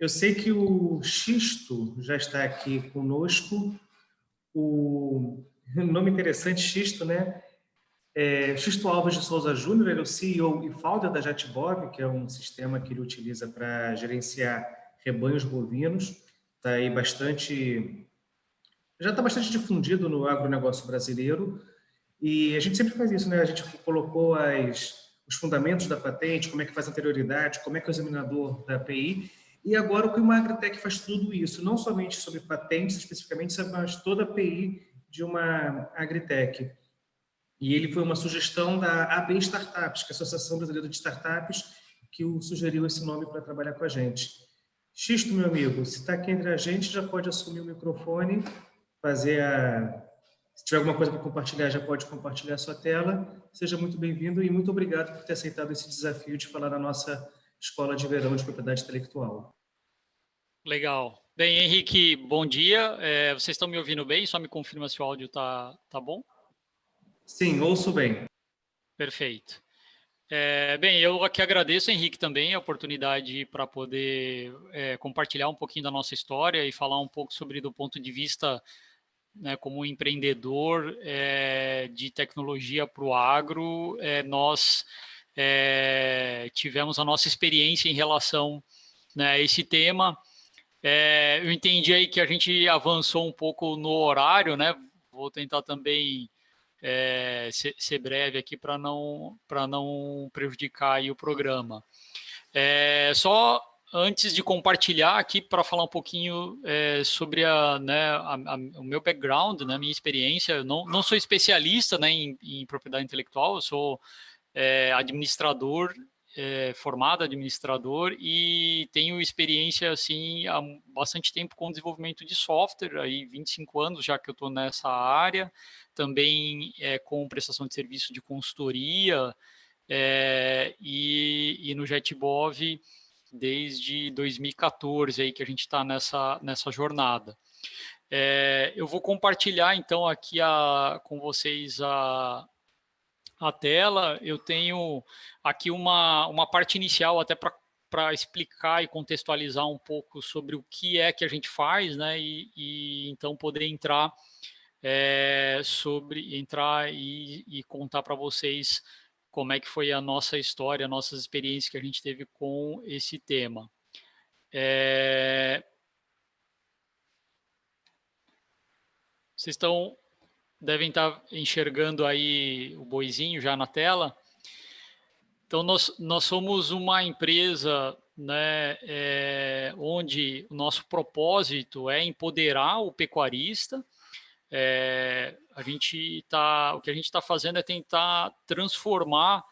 Eu sei que o Xisto já está aqui conosco. O nome interessante, Xisto, né? Xisto Alves de Souza Júnior, ele é o CEO e founder da Jatbov, que é um sistema que ele utiliza para gerenciar rebanhos bovinos. Está aí já está bastante difundido no agronegócio brasileiro. E a gente sempre faz isso, né? A gente colocou os fundamentos da patente, como é que faz a anterioridade, como é que é o examinador da API. E agora o que uma Agritech faz tudo isso, não somente sobre patentes especificamente, mas toda a API de uma Agritech. E ele foi uma sugestão da AB Startups, que é a Associação Brasileira de Startups, que o sugeriu esse nome para trabalhar com a gente. Xisto, meu amigo, se está aqui entre a gente, já pode assumir o microfone, fazer a... Se tiver alguma coisa para compartilhar, já pode compartilhar a sua tela. Seja muito bem-vindo e muito obrigado por ter aceitado esse desafio de falar na nossa Escola de Verão de Propriedade Intelectual. Legal. Bem, Henrique, bom dia. Vocês estão me ouvindo bem? Só me confirma se o áudio tá bom? Sim, ouço bem. Perfeito. Bem, eu aqui agradeço, Henrique, também a oportunidade para poder compartilhar um pouquinho da nossa história e falar um pouco sobre do ponto de vista, né, como empreendedor de tecnologia para o agro, nós tivemos a nossa experiência em relação, né, a esse tema. Eu entendi aí que a gente avançou um pouco no horário, né? Vou tentar também ser breve aqui para não prejudicar aí o programa. Só antes de compartilhar aqui para falar um pouquinho sobre o meu background, né, minha experiência. Eu não sou especialista, né, em propriedade intelectual, eu sou administrador, formado administrador, e tenho experiência assim há bastante tempo com desenvolvimento de software, aí 25 anos já que eu estou nessa área, também com prestação de serviço de consultoria, e no Jetbov desde 2014 aí que a gente está nessa jornada. Eu vou compartilhar então aqui com vocês a tela. Eu tenho aqui uma parte inicial até para explicar e contextualizar um pouco sobre o que é que a gente faz, né? E então poder entrar e contar para vocês como é que foi a nossa história, nossas experiências que a gente teve com esse tema. Vocês devem estar enxergando aí o boizinho já na tela. Então, nós somos uma empresa, né, onde o nosso propósito é empoderar o pecuarista. O que a gente está fazendo é tentar transformar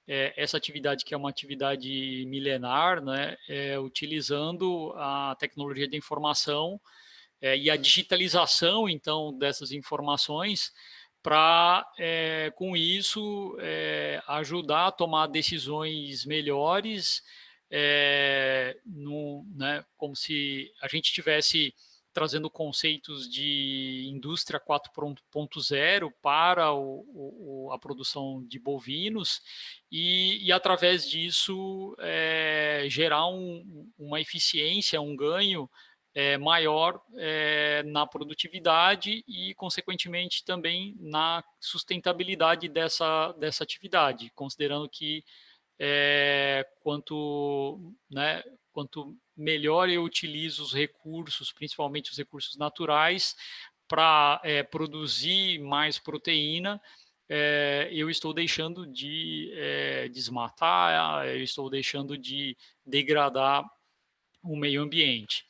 essa atividade, que é uma atividade milenar, né, utilizando a tecnologia da informação e a digitalização, então, dessas informações, para, com isso, ajudar a tomar decisões melhores, né, como se a gente tivesse trazendo conceitos de indústria 4.0 para a produção de bovinos e através disso, gerar uma eficiência, um ganho maior na produtividade e, consequentemente, também na sustentabilidade dessa atividade, considerando que quanto melhor eu utilizo os recursos, principalmente os recursos naturais, para produzir mais proteína, eu estou deixando de desmatar, eu estou deixando de degradar o meio ambiente.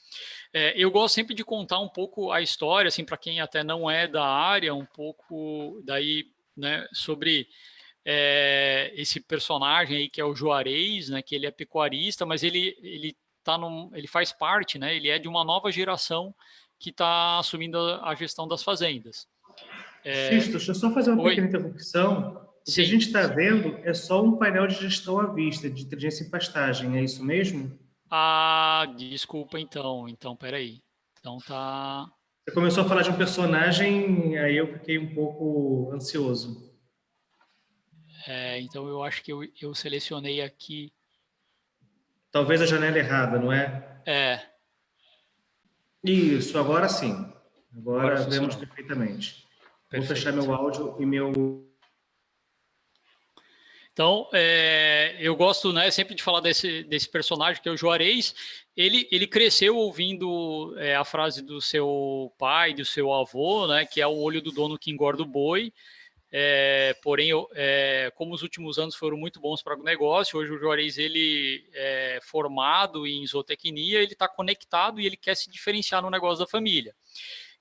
Eu gosto sempre de contar um pouco a história, assim, para quem até não é da área, um pouco daí, né, sobre esse personagem aí que é o Juarez, né, que ele é pecuarista, mas ele faz parte, né, ele é de uma nova geração que está assumindo a gestão das fazendas. Xisto, deixa eu só fazer uma pequena interrupção. O que a Sim. gente está vendo é só um painel de gestão à vista, de inteligência em pastagem, é isso mesmo? Desculpa então. Então, peraí. Então tá. Você começou a falar de um personagem, aí eu fiquei um pouco ansioso. Então eu acho que eu selecionei aqui. Talvez a janela errada, não é? É, Isso, agora sim. agora Agora vemos funcionou. perfeitamente. Vou fechar Perfeito. meu áudio e meu. Então, eu gosto, né, sempre de falar desse personagem que é o Juarez. Ele cresceu ouvindo a frase do seu pai, do seu avô, né, que é o olho do dono que engorda o boi. Porém, como os últimos anos foram muito bons para o negócio, hoje o Juarez ele é formado em zootecnia, ele está conectado e ele quer se diferenciar no negócio da família.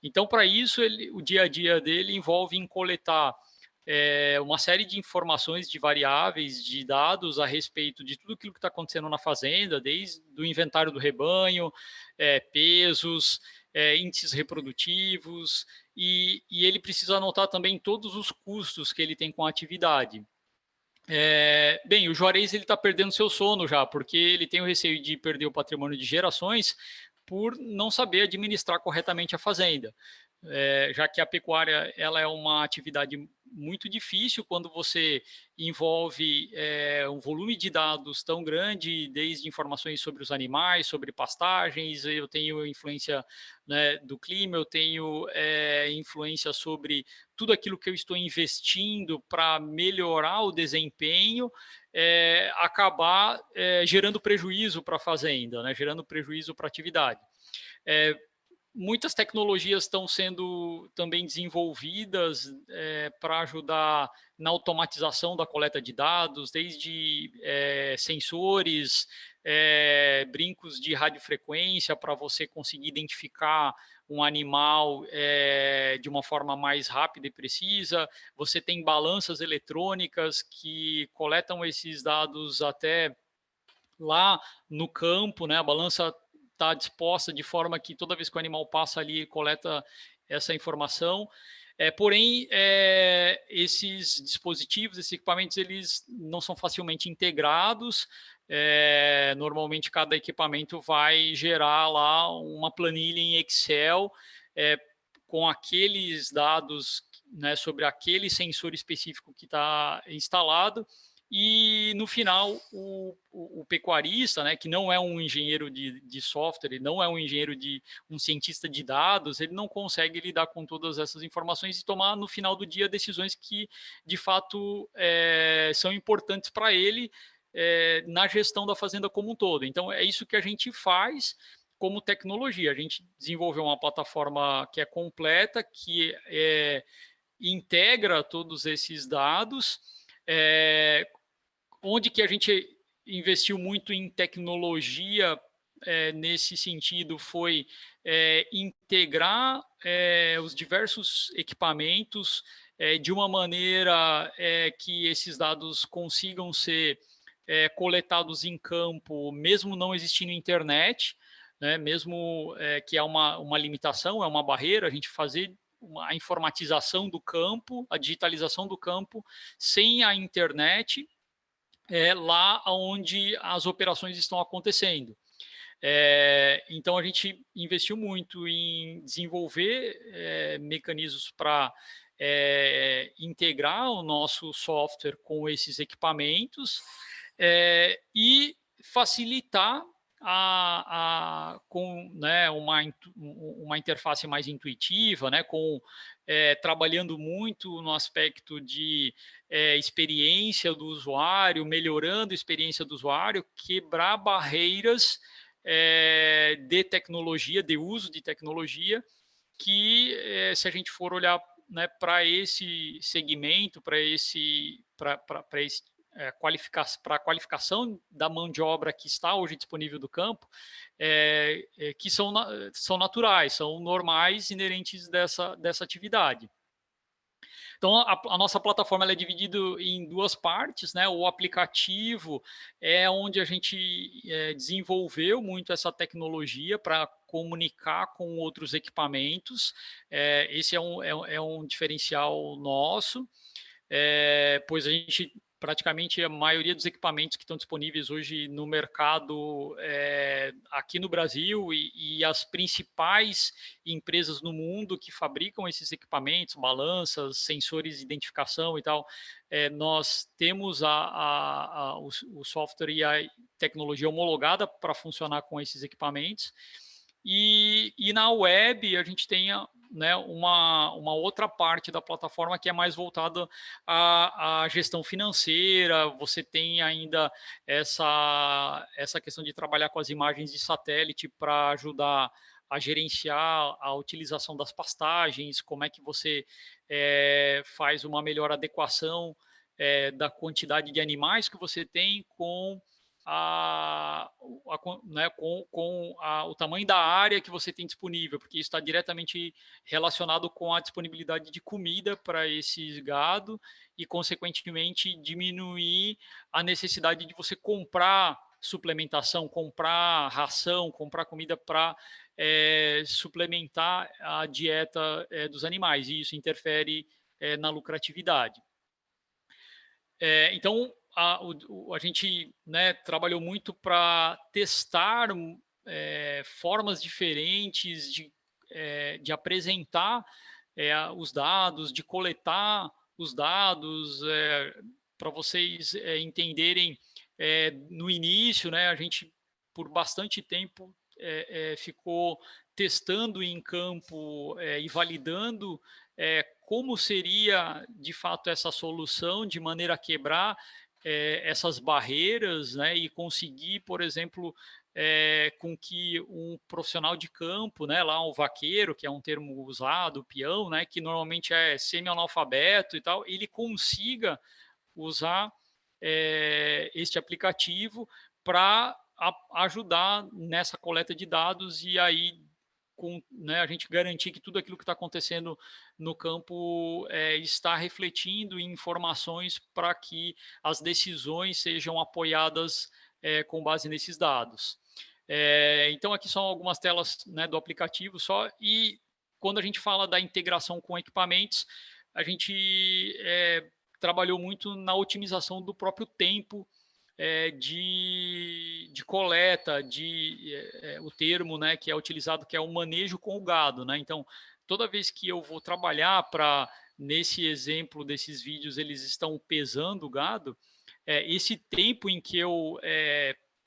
Então, para isso, o dia a dia dele envolve em coletar uma série de informações, de variáveis, de dados a respeito de tudo aquilo que está acontecendo na fazenda, desde o inventário do rebanho, pesos, índices reprodutivos, e ele precisa anotar também todos os custos que ele tem com a atividade. Bem, o Juarez ele está perdendo seu sono já, porque ele tem o receio de perder o patrimônio de gerações por não saber administrar corretamente a fazenda. Já que a pecuária ela é uma atividade muito difícil quando você envolve um volume de dados tão grande, desde informações sobre os animais, sobre pastagens, eu tenho influência, né, do clima, eu tenho influência sobre tudo aquilo que eu estou investindo para melhorar o desempenho, acabar gerando prejuízo para a fazenda, né, gerando prejuízo para a atividade. Muitas tecnologias estão sendo também desenvolvidas para ajudar na automatização da coleta de dados, desde sensores, brincos de radiofrequência para você conseguir identificar um animal de uma forma mais rápida e precisa. Você tem balanças eletrônicas que coletam esses dados até lá no campo, né? A balança está disposta de forma que toda vez que o animal passa ali, coleta essa informação. Porém, esses dispositivos, esses equipamentos, eles não são facilmente integrados. Normalmente, cada equipamento vai gerar lá uma planilha em Excel com aqueles dados, né, sobre aquele sensor específico que está instalado. E no final, o pecuarista, né, que não é um engenheiro de software, não é um engenheiro um cientista de dados, ele não consegue lidar com todas essas informações e tomar no final do dia decisões que de fato são importantes para ele na gestão da fazenda como um todo. Então é isso que a gente faz como tecnologia. A gente desenvolveu uma plataforma que é completa, que integra todos esses dados. Onde que a gente investiu muito em tecnologia nesse sentido foi integrar os diversos equipamentos de uma maneira que esses dados consigam ser coletados em campo, mesmo não existindo internet, né, mesmo que é uma limitação, é uma barreira, a gente fazer a informatização do campo, a digitalização do campo, sem a internet, lá onde as operações estão acontecendo. Então, a gente investiu muito em desenvolver mecanismos para integrar o nosso software com esses equipamentos e facilitar com, né, uma interface mais intuitiva, né, trabalhando muito no aspecto de experiência do usuário, melhorando a experiência do usuário, quebrar barreiras de tecnologia, de uso de tecnologia, que se a gente for olhar, né, para esse segmento, para esse para a qualificação da mão de obra que está hoje disponível do campo, que são naturais, são normais, inerentes dessa atividade. Então, a nossa plataforma ela é dividida em duas partes, né? O aplicativo é onde a gente desenvolveu muito essa tecnologia para comunicar com outros equipamentos. Esse é um diferencial nosso, pois a gente praticamente a maioria dos equipamentos que estão disponíveis hoje no mercado aqui no Brasil e as principais empresas no mundo que fabricam esses equipamentos, balanças, sensores de identificação e tal, nós temos o software e a tecnologia homologada para funcionar com esses equipamentos. E na web a gente tem, né, uma outra parte da plataforma que é mais voltada à gestão financeira. Você tem ainda essa questão de trabalhar com as imagens de satélite para ajudar a gerenciar a utilização das pastagens, como é que você faz uma melhor adequação da quantidade de animais que você tem com né, o tamanho da área que você tem disponível, porque isso está diretamente relacionado com a disponibilidade de comida para esse gado e, consequentemente, diminuir a necessidade de você comprar suplementação, comprar ração, comprar comida para suplementar a dieta dos animais, e isso interfere na lucratividade. Então, a gente, né, trabalhou muito para testar formas diferentes de apresentar os dados, de coletar os dados, para vocês entenderem. No início, né, a gente, por bastante tempo, ficou testando em campo e validando como seria, de fato, essa solução, de maneira a quebrar essas barreiras, né, e conseguir, por exemplo, com que um profissional de campo, né, lá um vaqueiro, que é um termo usado, peão, né, que normalmente é semi-analfabeto e tal, ele consiga usar este aplicativo para ajudar nessa coleta de dados e aí né, a gente garantir que tudo aquilo que está acontecendo no campo está refletindo em informações para que as decisões sejam apoiadas com base nesses dados. Então, aqui são algumas telas, né, do aplicativo só, e quando a gente fala da integração com equipamentos, a gente trabalhou muito na otimização do próprio tempo de coleta, o termo, né, que é utilizado, que é o manejo com o gado, né? Então, toda vez que eu vou trabalhar nesse exemplo desses vídeos, eles estão pesando o gado, esse tempo em que eu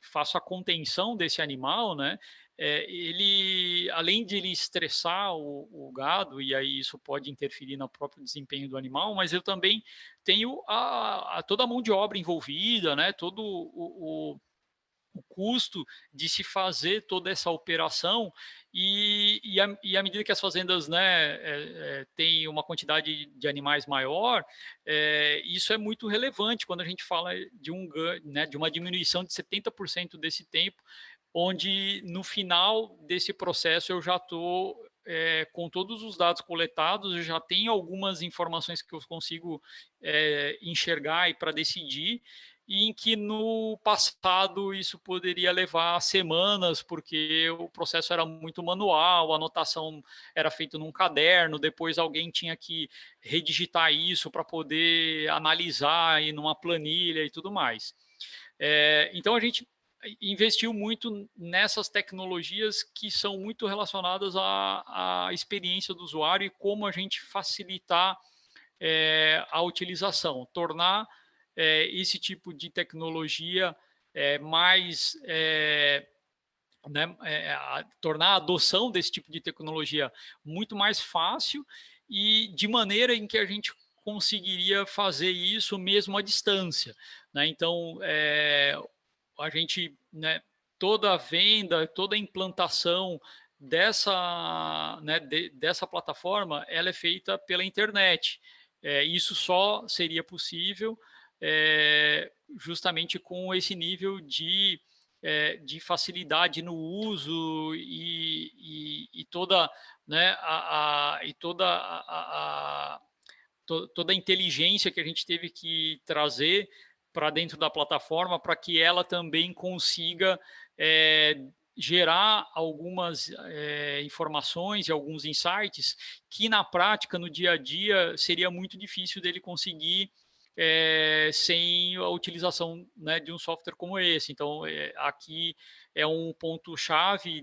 faço a contenção desse animal, né, ele, além de ele estressar o gado, e aí isso pode interferir no próprio desempenho do animal, mas eu também tenho toda a mão de obra envolvida, né, todo o custo de se fazer toda essa operação e à medida que as fazendas, né, têm uma quantidade de animais maior, isso é muito relevante quando a gente fala né, de uma diminuição de 70% desse tempo, onde no final desse processo eu já estou com todos os dados coletados, eu já tenho algumas informações que eu consigo enxergar e para decidir, e em que no passado isso poderia levar semanas, porque o processo era muito manual, a anotação era feita num caderno, depois alguém tinha que redigitar isso para poder analisar em numa planilha e tudo mais. Então a gente investiu muito nessas tecnologias que são muito relacionadas à experiência do usuário e como a gente facilitar a utilização, tornar esse tipo de tecnologia mais, né, tornar a adoção desse tipo de tecnologia muito mais fácil e de maneira em que a gente conseguiria fazer isso mesmo à distância, né? Então, a gente, né, toda a venda, toda a implantação dessa plataforma, ela é feita pela internet. Isso só seria possível justamente com esse nível de facilidade no uso e toda, né, toda a inteligência que a gente teve que trazer para dentro da plataforma para que ela também consiga gerar algumas informações e alguns insights que na prática, no dia a dia, seria muito difícil dele conseguir sem a utilização, né, de um software como esse. Então, aqui é um ponto-chave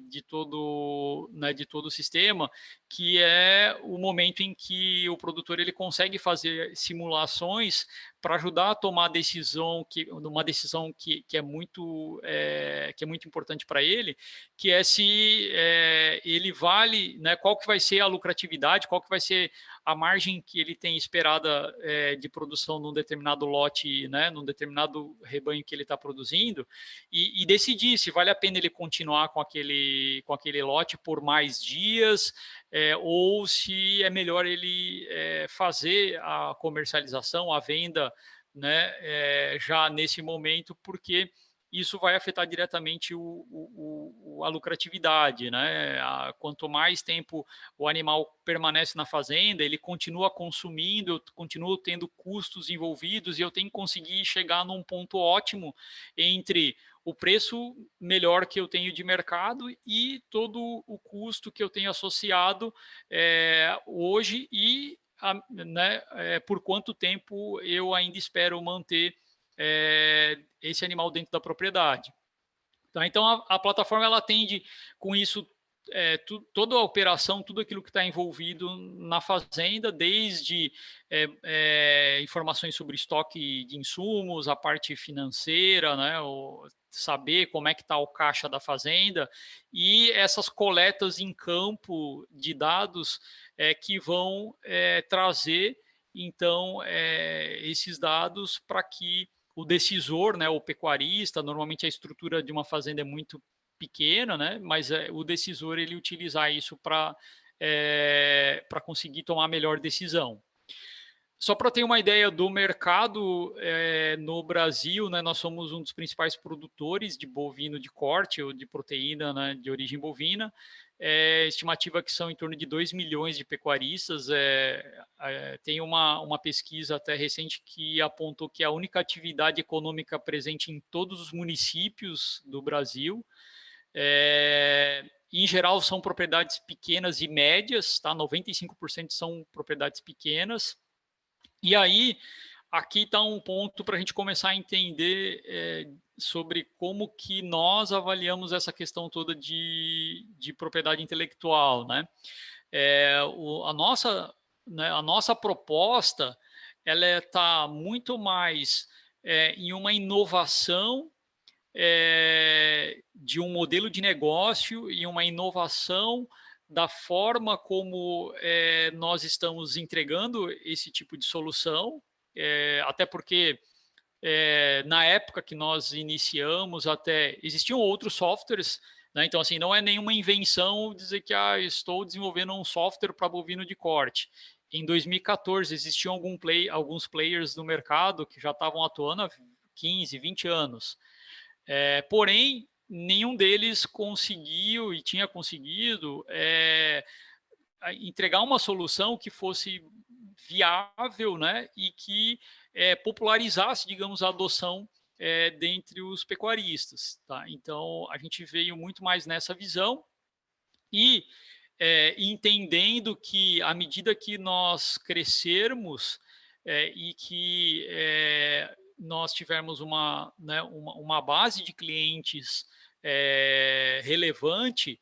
né, de todo o sistema, que é o momento em que o produtor ele consegue fazer simulações para ajudar a tomar uma decisão que é muito importante para ele, que é se ele vale, né, qual que vai ser a lucratividade, qual que vai ser a margem que ele tem esperada de produção num determinado lote, né, num determinado rebanho que ele está produzindo, e decidir se vale a pena ele continuar com aquele lote por mais dias, ou se é melhor ele fazer a comercialização, a venda, né, já nesse momento, porque isso vai afetar diretamente a lucratividade, né? Quanto mais tempo o animal permanece na fazenda, ele continua consumindo, eu continuo tendo custos envolvidos e eu tenho que conseguir chegar num ponto ótimo entre o preço melhor que eu tenho de mercado e todo o custo que eu tenho associado hoje e né, por quanto tempo eu ainda espero manter esse animal dentro da propriedade. Tá? Então, a plataforma ela atende com isso toda a operação, tudo aquilo que está envolvido na fazenda, desde informações sobre estoque de insumos, a parte financeira, né, saber como é que está o caixa da fazenda e essas coletas em campo de dados que vão trazer, então, esses dados para que o decisor, né, o pecuarista, normalmente a estrutura de uma fazenda é muito pequena, né, mas o decisor ele utilizar isso para conseguir tomar a melhor decisão. Só para ter uma ideia do mercado no Brasil, né, nós somos um dos principais produtores de bovino de corte ou de proteína, né, de origem bovina. Estimativa que são em torno de 2 milhões de pecuaristas. Tem uma pesquisa até recente que apontou que a única atividade econômica presente em todos os municípios do Brasil. Em geral, são propriedades pequenas e médias, tá? 95% são propriedades pequenas. E aí, aqui está um ponto para a gente começar a entender sobre como que nós avaliamos essa questão toda de propriedade intelectual, né? A nossa proposta, ela está muito mais em uma inovação de um modelo de negócio e uma inovação da forma como nós estamos entregando esse tipo de solução, até porque na época que nós iniciamos até existiam outros softwares, né? Então assim, não é nenhuma invenção dizer que estou desenvolvendo um software para bovino de corte. Em 2014 existiam alguns players no mercado que já estavam atuando há 15, 20 anos. Porém, nenhum deles conseguiu e tinha conseguido entregar uma solução que fosse viável, né, e que popularizasse, digamos, a adoção dentre os pecuaristas. Tá? Então, a gente veio muito mais nessa visão e entendendo que, à medida que nós crescermos e que nós tivermos uma base de clientes relevante,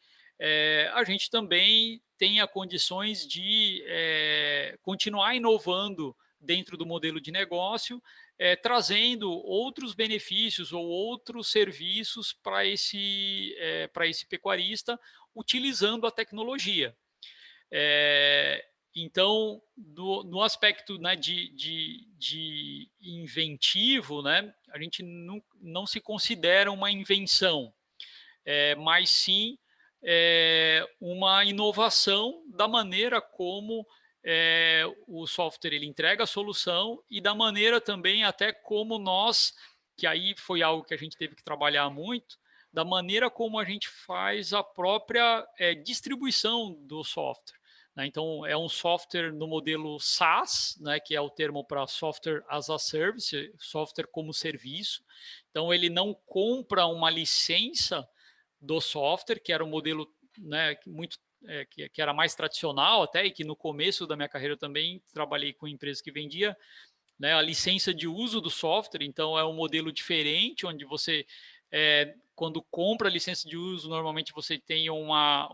a gente também tenha condições de continuar inovando dentro do modelo de negócio, trazendo outros benefícios ou outros serviços para esse pecuarista, utilizando a tecnologia. Então, no aspecto, né, de inventivo, né, a gente não se considera uma invenção, mas sim uma inovação da maneira como o software ele entrega a solução e da maneira também até como nós, que aí foi algo que a gente teve que trabalhar muito, da maneira como a gente faz a própria distribuição do software. Né? Então, é um software no modelo SaaS, né, que é o termo para Software as a Service, software como serviço. Então, ele não compra uma licença do software, que era um modelo, né, muito que era mais tradicional até, e que no começo da minha carreira eu também trabalhei com empresas que vendia né, a licença de uso do software. Então, é um modelo diferente, onde você, quando compra a licença de uso, normalmente você tem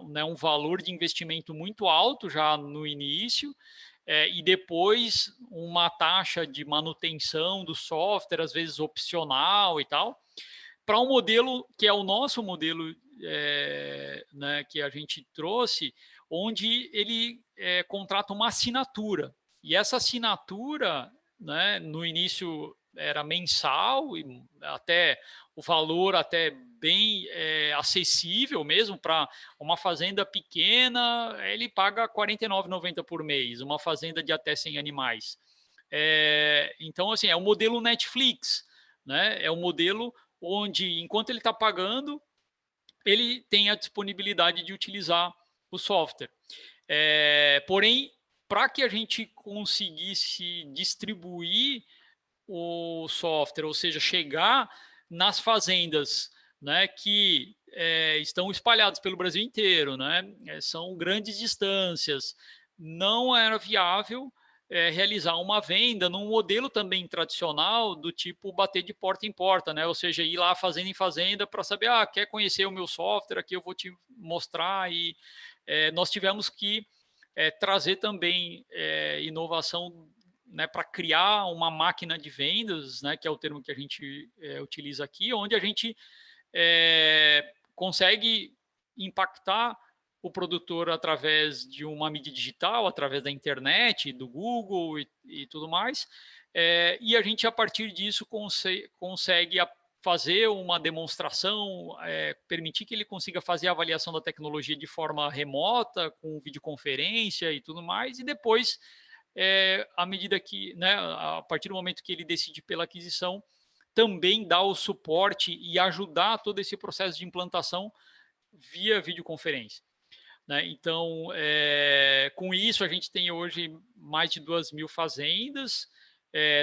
né, um valor de investimento muito alto já no início, e depois uma taxa de manutenção do software, às vezes opcional e tal, para um modelo que é o nosso modelo, né, que a gente trouxe, onde ele contrata uma assinatura. E essa assinatura, né, no início era mensal, e até o valor até bem acessível mesmo para uma fazenda pequena, ele paga R$ 49,90 por mês, uma fazenda de até 100 animais. Então, assim, é o modelo Netflix, né? É o modelo onde, enquanto ele está pagando, ele tem a disponibilidade de utilizar o software. Porém, para que a gente conseguisse distribuir o software, ou seja, chegar nas fazendas, né, que estão espalhadas pelo Brasil inteiro, né, são grandes distâncias, não era viável realizar uma venda num modelo também tradicional do tipo bater de porta em porta, né? Ou seja, ir lá fazenda em fazenda para saber, quer conhecer o meu software, aqui eu vou te mostrar. E nós tivemos que trazer também inovação, né, para criar uma máquina de vendas, né, que é o termo que a gente utiliza aqui, onde a gente consegue impactar o produtor através de uma mídia digital, através da internet, do Google e tudo mais, e a gente, a partir disso, consegue fazer uma demonstração, permitir que ele consiga fazer a avaliação da tecnologia de forma remota, com videoconferência e tudo mais, e depois, à medida que, né, a partir do momento que ele decide pela aquisição, também dar o suporte e ajudar todo esse processo de implantação via videoconferência, né? Então, com isso, a gente tem hoje mais de 2.000 fazendas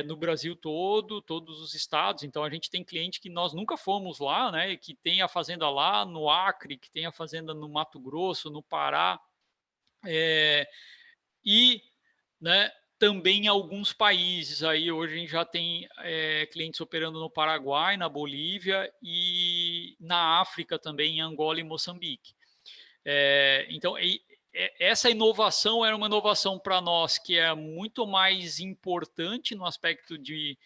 no Brasil todo, todos os estados. Então, a gente tem cliente que nós nunca fomos lá, né? Que tem a fazenda lá no Acre, que tem a fazenda no Mato Grosso, no Pará, e, né, também em alguns países. Aí hoje a gente já tem clientes operando no Paraguai, na Bolívia e na África também, em Angola e Moçambique. Então, essa inovação era uma inovação para nós que é muito mais importante no aspecto de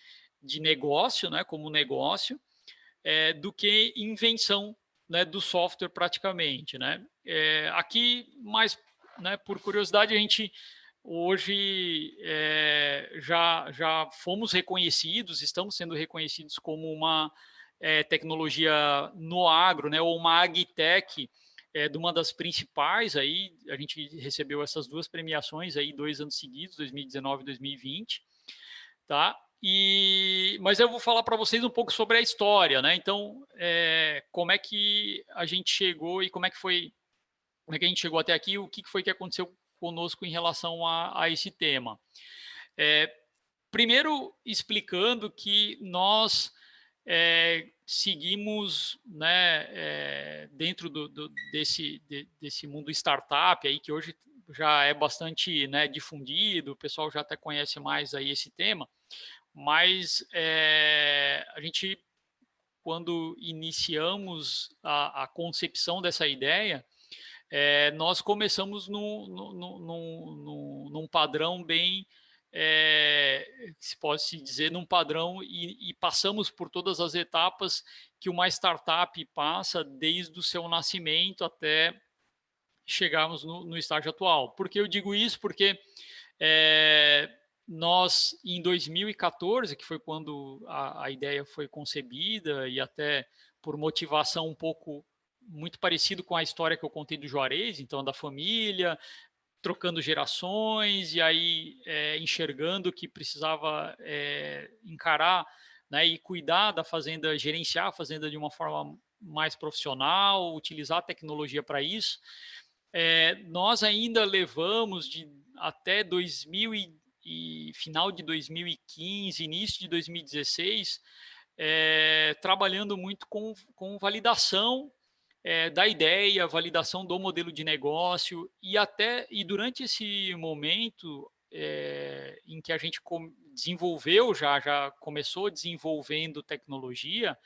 negócio, né, como negócio, do que invenção, né, do software praticamente, né? Aqui, mais, né, por curiosidade, a gente hoje já fomos reconhecidos, estamos sendo reconhecidos como uma tecnologia no agro, né, ou uma agtech, de uma das principais. Aí a gente recebeu essas duas premiações aí 2 anos seguidos, 2019 e 2020, tá? Mas eu vou falar para vocês um pouco sobre a história, né? Então, como é que a gente chegou e como é que a gente chegou até aqui, o que foi que aconteceu conosco em relação a esse tema. Primeiro, explicando que nós seguimos, né, dentro desse mundo startup aí, que hoje já é bastante, né, difundido, o pessoal já até conhece mais aí esse tema, mas a gente, quando iniciamos a concepção dessa ideia, nós começamos num padrão bem, se pode se dizer, num padrão, e passamos por todas as etapas que uma startup passa desde o seu nascimento até chegarmos no estágio atual. Por que eu digo isso? Porque nós, em 2014, que foi quando a ideia foi concebida, e até por motivação um pouco muito parecido com a história que eu contei do Juarez, então da família, trocando gerações, e aí enxergando que precisava encarar, né, e cuidar da fazenda, gerenciar a fazenda de uma forma mais profissional, utilizar a tecnologia para isso. Nós ainda levamos até 2000 e final de 2015, início de 2016, trabalhando muito com validação da ideia, validação do modelo de negócio, e durante esse momento em que a gente desenvolveu, já começou desenvolvendo tecnologia,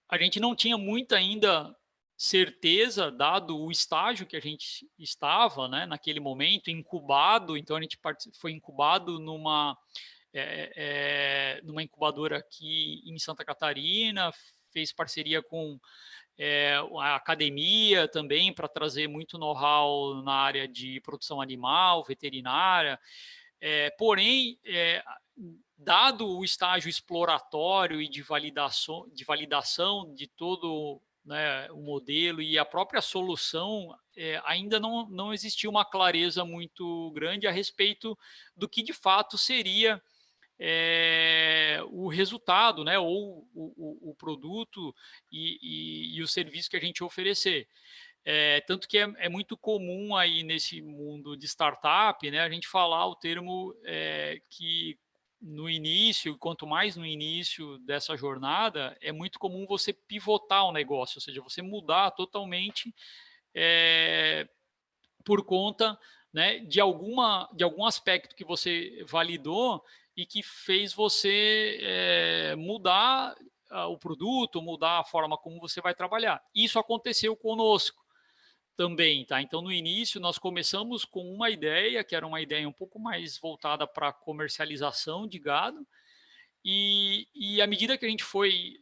a gente não tinha muita ainda certeza, dado o estágio que a gente estava, né, naquele momento, incubado. Então a gente foi incubado numa incubadora aqui em Santa Catarina, fez parceria com a academia também para trazer muito know-how na área de produção animal, veterinária. Porém, dado o estágio exploratório e de validação de todo, né, o modelo e a própria solução, ainda não existia uma clareza muito grande a respeito do que de fato seria o resultado, né, ou o produto e o serviço que a gente oferecer. Tanto que é muito comum aí nesse mundo de startup, né, a gente falar o termo que no início, quanto mais no início dessa jornada, é muito comum você pivotar o negócio, ou seja, você mudar totalmente por conta, né, de algum aspecto que você validou e que fez você mudar o produto, mudar a forma como você vai trabalhar. Isso aconteceu conosco também, tá? Então, no início, nós começamos com uma ideia, que era uma ideia um pouco mais voltada para a comercialização de gado, e à medida que a gente foi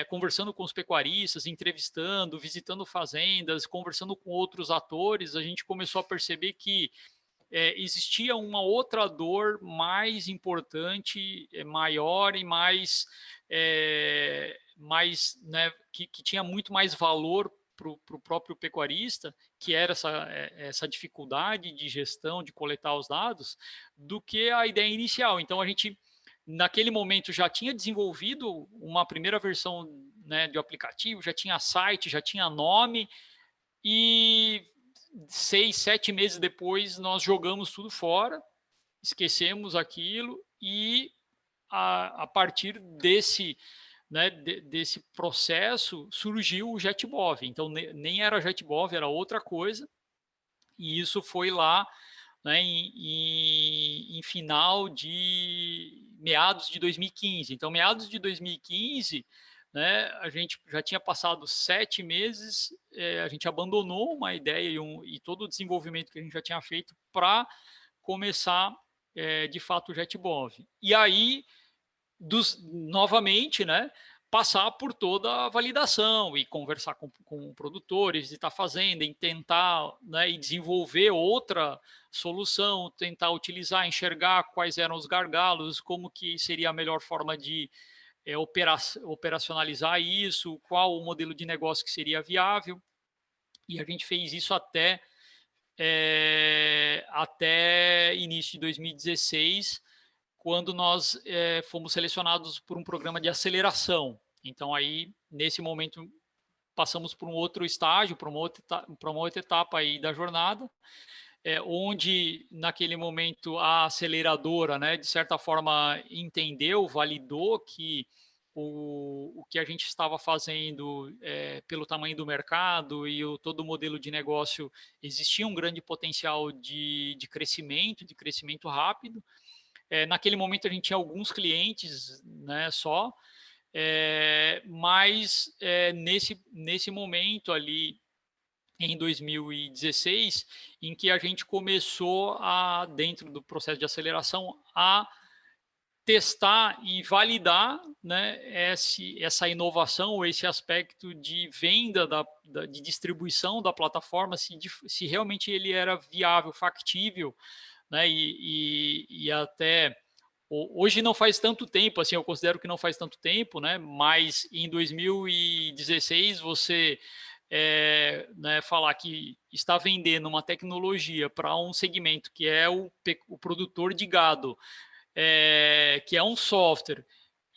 conversando com os pecuaristas, entrevistando, visitando fazendas, conversando com outros atores, a gente começou a perceber que existia uma outra dor mais importante, maior e mais, né, que tinha muito mais valor para o próprio pecuarista, que era essa dificuldade de gestão, de coletar os dados, do que a ideia inicial. Então, a gente, naquele momento, já tinha desenvolvido uma primeira versão, né, de aplicativo, já tinha site, já tinha nome, e 6, 7 meses depois nós jogamos tudo fora, esquecemos aquilo e a partir desse, né, desse processo surgiu o JetBov. Então nem era JetBov, era outra coisa, e isso foi lá, né, em final de meados de 2015. Então, meados de 2015, né, a gente já tinha passado 7 meses, a gente abandonou uma ideia e todo o desenvolvimento que a gente já tinha feito para começar, de fato, o JetBov. E aí, novamente, né, passar por toda a validação e conversar com produtores de estar fazendo, e tentar, né, e desenvolver outra solução, tentar utilizar, enxergar quais eram os gargalos, como que seria a melhor forma de operacionalizar isso, qual o modelo de negócio que seria viável. E a gente fez isso até início de 2016, quando nós fomos selecionados por um programa de aceleração. Então, aí, nesse momento, passamos por um outro estágio, para uma outra etapa aí da jornada, onde, naquele momento, a aceleradora, né, de certa forma, entendeu, validou que o que a gente estava fazendo, pelo tamanho do mercado e todo o modelo de negócio, existia um grande potencial de crescimento rápido. Naquele momento a gente tinha alguns clientes, né, só, mas nesse momento ali, em 2016, em que a gente começou dentro do processo de aceleração, a testar e validar, né, essa inovação ou esse aspecto de venda, de distribuição da plataforma, se realmente ele era viável, factível, né, e até hoje não faz tanto tempo, assim, eu considero que não faz tanto tempo, né, mas em 2016 você né, falar que está vendendo uma tecnologia para um segmento que é o produtor de gado, que é um software,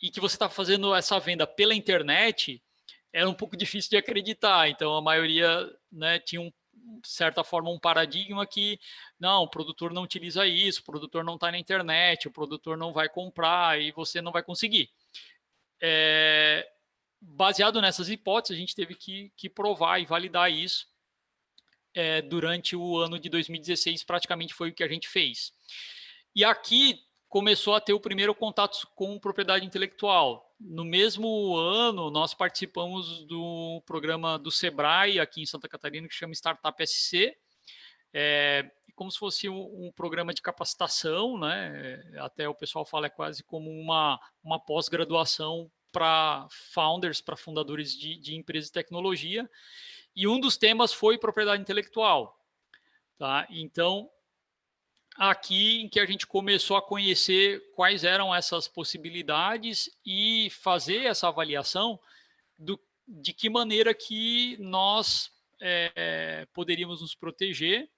e que você está fazendo essa venda pela internet, era um pouco difícil de acreditar. Então, a maioria, né, tinha de certa forma, um paradigma que, não, o produtor não utiliza isso, o produtor não está na internet, o produtor não vai comprar e você não vai conseguir. Baseado nessas hipóteses, a gente teve que provar e validar isso. durante o ano de 2016, praticamente foi o que a gente fez. E aqui começou a ter o primeiro contato com propriedade intelectual. No mesmo ano, nós participamos do programa do Sebrae, aqui em Santa Catarina, que chama Startup SC, como se fosse um programa de capacitação, né? Até o pessoal fala, é quase como uma pós-graduação para founders, para fundadores de empresas de tecnologia. E um dos temas foi propriedade intelectual. Tá? Então, aqui em que a gente começou a conhecer quais eram essas possibilidades e fazer essa avaliação de que maneira que nós poderíamos nos proteger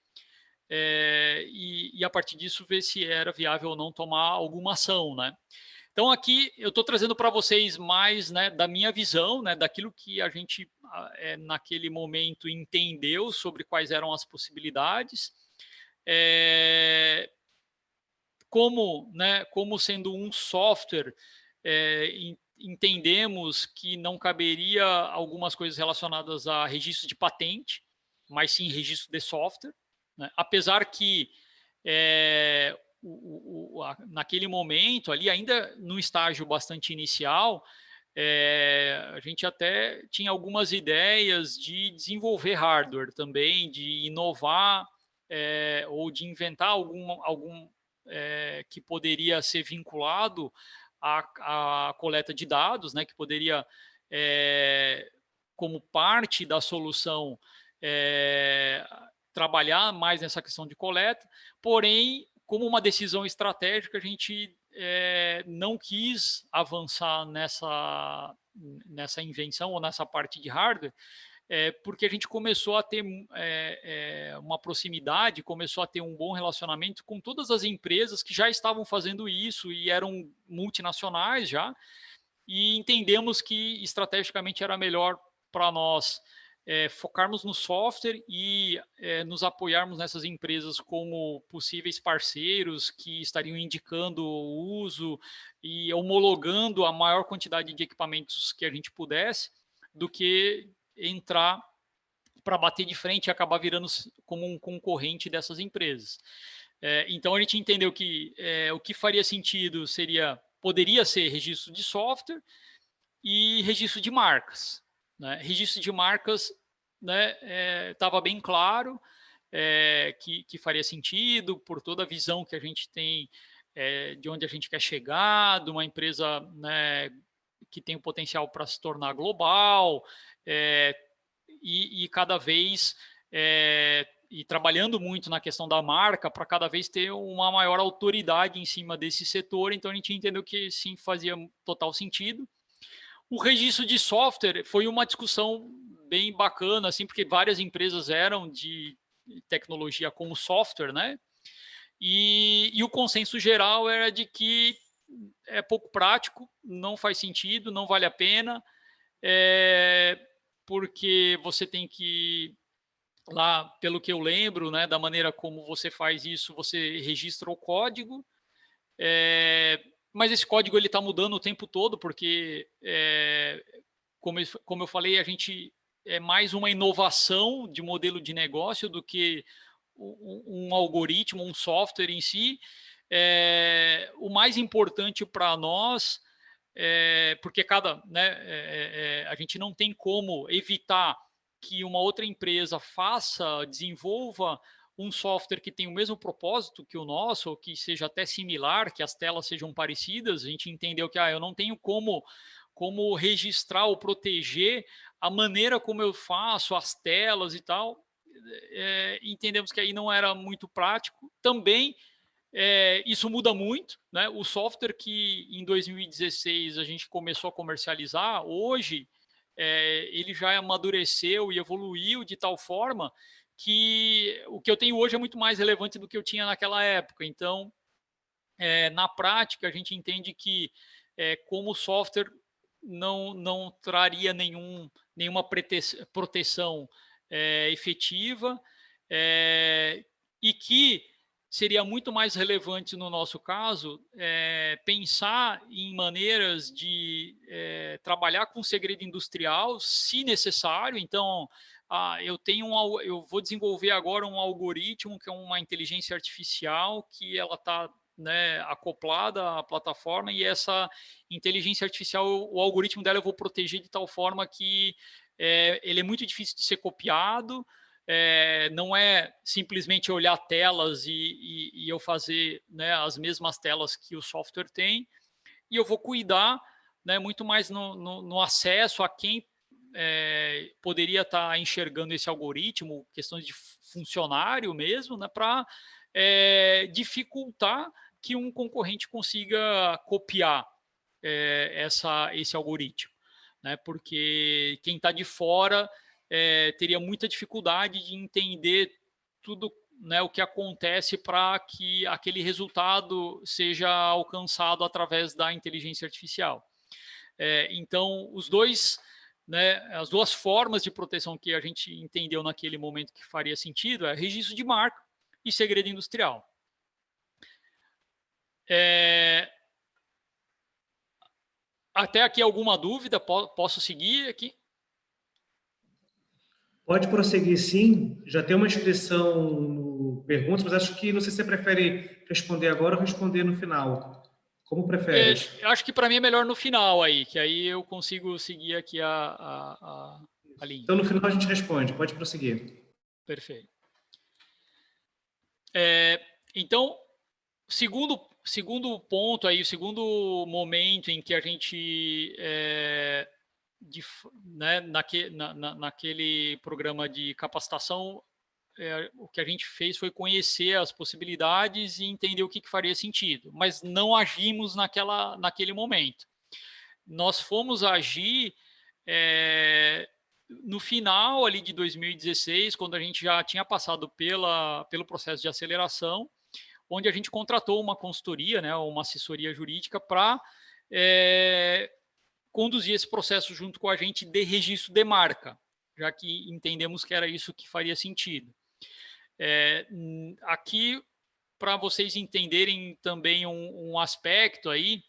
e a partir disso ver se era viável ou não tomar alguma ação, né? Então aqui eu estou trazendo para vocês mais, né, da minha visão, né, daquilo que a gente naquele momento entendeu sobre quais eram as possibilidades, como sendo um software, entendemos que não caberia algumas coisas relacionadas a registro de patente, mas sim registro de software, né? Apesar que naquele momento, ali ainda no estágio bastante inicial, a gente até tinha algumas ideias de desenvolver hardware também, de inovar ou de inventar algum que poderia ser vinculado à coleta de dados, né, que poderia, como parte da solução, trabalhar mais nessa questão de coleta, porém, como uma decisão estratégica, a gente não quis avançar nessa invenção ou nessa parte de hardware, porque a gente começou a ter uma proximidade, começou a ter um bom relacionamento com todas as empresas que já estavam fazendo isso e eram multinacionais já, e entendemos que estrategicamente era melhor para nós focarmos no software e nos apoiarmos nessas empresas como possíveis parceiros que estariam indicando o uso e homologando a maior quantidade de equipamentos que a gente pudesse, do que entrar para bater de frente e acabar virando como um concorrente dessas empresas. Então a gente entendeu que o que faria sentido poderia ser registro de software e registro de marcas, né? Registro de marcas, né, estava bem claro que faria sentido por toda a visão que a gente tem de onde a gente quer chegar, de uma empresa, né, que tem o potencial para se tornar global, e cada vez e trabalhando muito na questão da marca para cada vez ter uma maior autoridade em cima desse setor. Então a gente entendeu que sim, fazia total sentido. O registro de software foi uma discussão bem bacana, assim, porque várias empresas eram de tecnologia como software, né? E o consenso geral era de que é pouco prático, não faz sentido, não vale a pena, porque você tem que, lá, pelo que eu lembro, né, da maneira como você faz isso, você registra o código, mas esse código ele está mudando o tempo todo, porque, como eu falei, a gente é mais uma inovação de modelo de negócio do que um algoritmo, um software em si. O mais importante para nós, porque a gente não tem como evitar que uma outra empresa desenvolva um software que tem o mesmo propósito que o nosso, ou que seja até similar, que as telas sejam parecidas. A gente entendeu que eu não tenho como registrar ou proteger a maneira como eu faço as telas e tal. Entendemos que aí não era muito prático. Também isso muda muito, né? O software que em 2016 a gente começou a comercializar, hoje ele já amadureceu e evoluiu de tal forma que o que eu tenho hoje é muito mais relevante do que eu tinha naquela época. Então, na prática, a gente entende que como software não traria nenhuma proteção efetiva, e que seria muito mais relevante no nosso caso pensar em maneiras de trabalhar com segredo industrial, se necessário. Então, eu vou desenvolver agora um algoritmo que é uma inteligência artificial que ela está, né, acoplada à plataforma, e essa inteligência artificial, o algoritmo dela eu vou proteger de tal forma que ele é muito difícil de ser copiado. Não é simplesmente olhar telas e eu fazer, né, as mesmas telas que o software tem, e eu vou cuidar, né, muito mais no acesso a quem poderia estar enxergando esse algoritmo, questões de funcionário mesmo, né, para dificultar que um concorrente consiga copiar esse algoritmo, né, porque quem está de fora teria muita dificuldade de entender tudo, né, o que acontece para que aquele resultado seja alcançado através da inteligência artificial. Então, né, as duas formas de proteção que a gente entendeu naquele momento que faria sentido é registro de marca e segredo industrial. Até aqui alguma dúvida? Posso seguir aqui? Pode prosseguir, sim. Já tem uma inscrição no Perguntas, mas acho que não sei se você prefere responder agora ou responder no final. Como preferes? Eu acho que para mim é melhor no final aí, que aí eu consigo seguir aqui a linha. Então, no final a gente responde. Pode prosseguir. Perfeito. Então, segundo ponto aí, o segundo momento em que a gente né, naquele programa de capacitação, o que a gente fez foi conhecer as possibilidades e entender o que faria sentido, mas não agimos naquele momento. Nós fomos agir no final ali de 2016, quando a gente já tinha passado pelo processo de aceleração, onde a gente contratou uma consultoria, né, uma assessoria jurídica para conduzir esse processo junto com a gente de registro de marca, já que entendemos que era isso que faria sentido. Aqui, para vocês entenderem também um aspecto aí,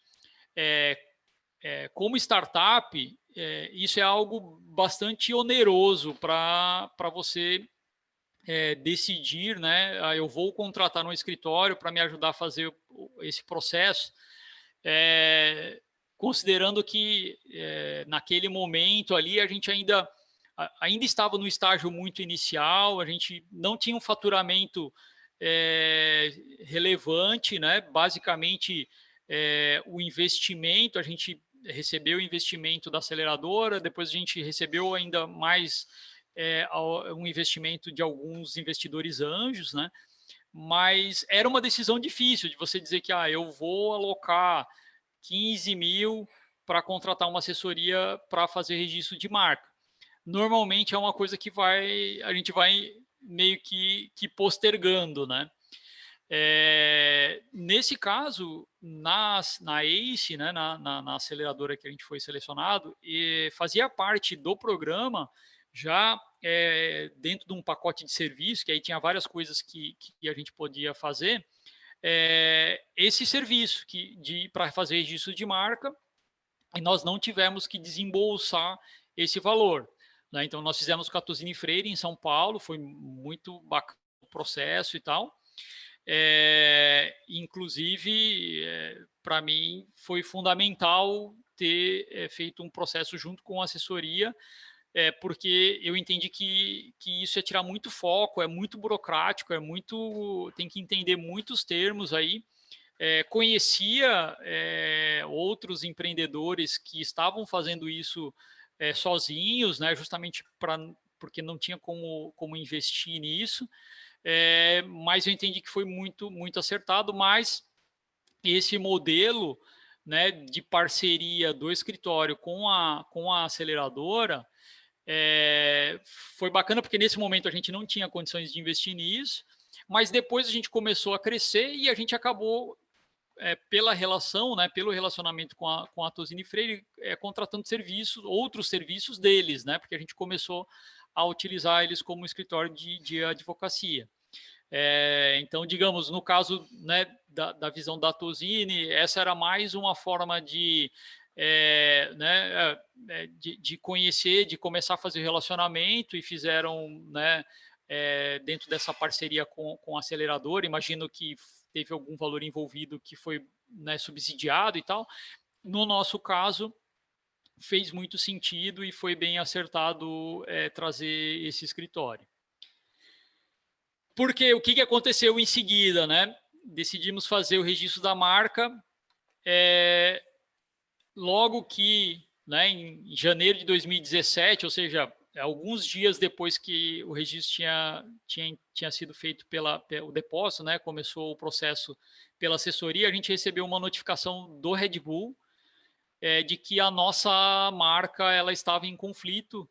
como startup, isso é algo bastante oneroso para você decidir, né? Eu vou contratar um escritório para me ajudar a fazer esse processo, considerando que naquele momento ali a gente ainda estava no estágio muito inicial, a gente não tinha um faturamento relevante, né? Basicamente, o investimento, a gente recebeu o investimento da aceleradora, depois a gente recebeu ainda mais um investimento de alguns investidores anjos, né? Mas era uma decisão difícil de você dizer que eu vou alocar 15 mil para contratar uma assessoria para fazer registro de marca. Normalmente é uma coisa que a gente vai meio que postergando, né? Nesse caso, na ACE, né, na aceleradora que a gente foi selecionado, fazia parte do programa já dentro de um pacote de serviço, que aí tinha várias coisas que a gente podia fazer, esse serviço para fazer registro de marca, e nós não tivemos que desembolsar esse valor, né? Então, nós fizemos com a Tozini Freire em São Paulo, foi muito bacana o processo e tal. Inclusive, para mim, foi fundamental ter feito um processo junto com a assessoria, porque eu entendi que isso é tirar muito foco, é muito burocrático, tem que entender muitos termos aí. Conhecia outros empreendedores que estavam fazendo isso sozinhos, né, justamente porque não tinha como investir nisso, mas eu entendi que foi muito, muito acertado, mas esse modelo, né, de parceria do escritório com a aceleradora foi bacana, porque nesse momento a gente não tinha condições de investir nisso, mas depois a gente começou a crescer e a gente acabou pela relação, né, pelo relacionamento com a Tozini Freire, contratando outros serviços deles, né, porque a gente começou a utilizar eles como escritório de advocacia. Então, digamos, no caso, né, da visão da Tozini, essa era mais uma forma de, né, de conhecer, de começar a fazer relacionamento, e fizeram, né, dentro dessa parceria com a aceleradora. Imagino que teve algum valor envolvido que foi, né, subsidiado e tal. No nosso caso, fez muito sentido e foi bem acertado trazer esse escritório. Porque o que aconteceu em seguida, né? Decidimos fazer o registro da marca logo que, né, em janeiro de 2017, ou seja, alguns dias depois que o registro tinha sido feito pelo depósito, né? Começou o processo pela assessoria, a gente recebeu uma notificação do Red Bull de que a nossa marca ela estava em conflito,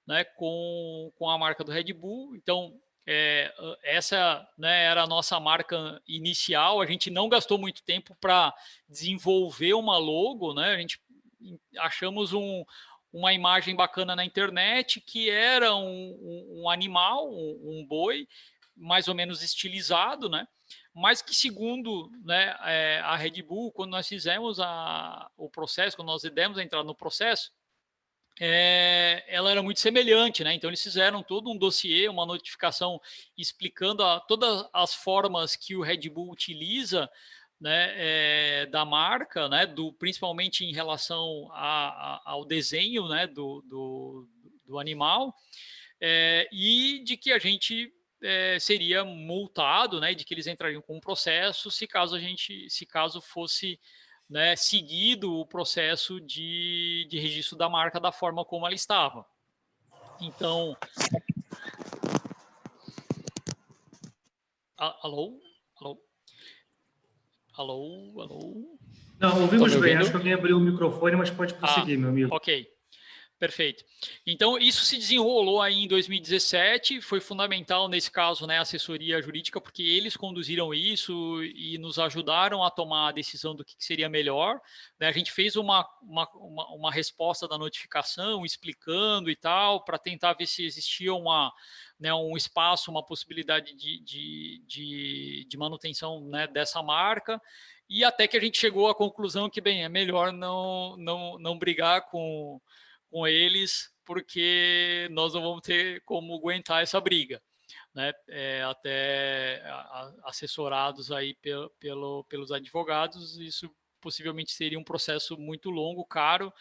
né, com a marca do Red Bull. Então, essa, né, era a nossa marca inicial. A gente não gastou muito tempo para desenvolver uma logo, né? A gente achamos uma imagem bacana na internet que era um animal, um boi, mais ou menos estilizado, né? Mas que, segundo, né, a Red Bull, quando nós fizemos o processo, quando nós demos a entrada no processo, ela era muito semelhante, né? Então eles fizeram todo um dossiê, uma notificação explicando todas as formas que o Red Bull utiliza, né, da marca, né, principalmente em relação ao desenho, né, do animal, e de que a gente seria multado, né, de que eles entrariam com um processo se caso fosse, né, seguido o processo de registro da marca da forma como ela estava. Então, alô? Alô? Alô? Alô? Não, Estão ouvimos me bem. Acho ouvindo? que alguém abriu o microfone, mas pode prosseguir, meu amigo. Ok. Perfeito. Então, isso se desenrolou aí em 2017, foi fundamental nesse caso, né, a assessoria jurídica, porque eles conduziram isso e nos ajudaram a tomar a decisão do que seria melhor, né? A gente fez uma resposta da notificação, explicando e tal, para tentar ver se existia né, um espaço, uma possibilidade de manutenção, né, dessa marca, e até que a gente chegou à conclusão que, bem, é melhor não brigar com eles, porque nós não vamos ter como aguentar essa briga, né? Até assessorados aí pelos advogados, isso possivelmente seria um processo muito longo, caro,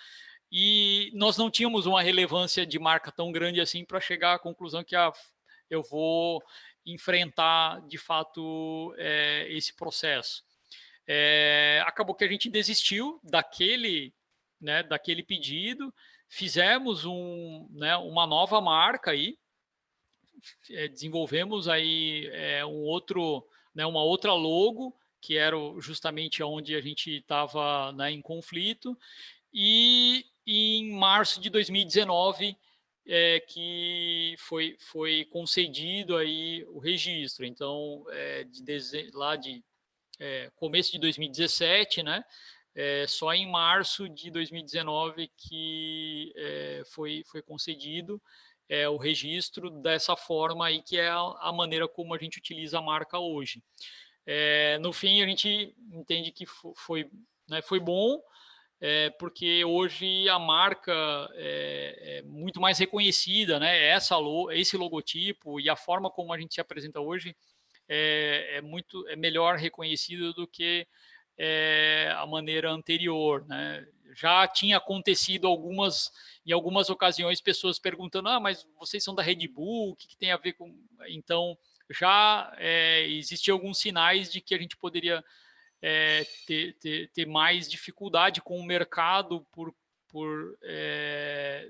e nós não tínhamos uma relevância de marca tão grande assim para chegar à conclusão que eu vou enfrentar de fato esse processo. Acabou que a gente desistiu né, daquele pedido, fizemos né, uma nova marca aí, desenvolvemos aí né, uma outra logo, que era justamente onde a gente estava, né, em conflito, e em março de 2019 que foi concedido aí o registro. Então, lá de começo de 2017, né? Só em março de 2019 que foi concedido o registro dessa forma aí, que é a maneira como a gente utiliza a marca hoje. No fim, a gente entende que né, foi bom, porque hoje a marca é muito mais reconhecida, né? Esse logotipo e a forma como a gente se apresenta hoje é melhor reconhecido do que a maneira anterior, né? Já tinha acontecido em algumas ocasiões, pessoas perguntando: mas vocês são da Red Bull, o que tem a ver com... Então, já existiam alguns sinais de que a gente poderia ter mais dificuldade com o mercado por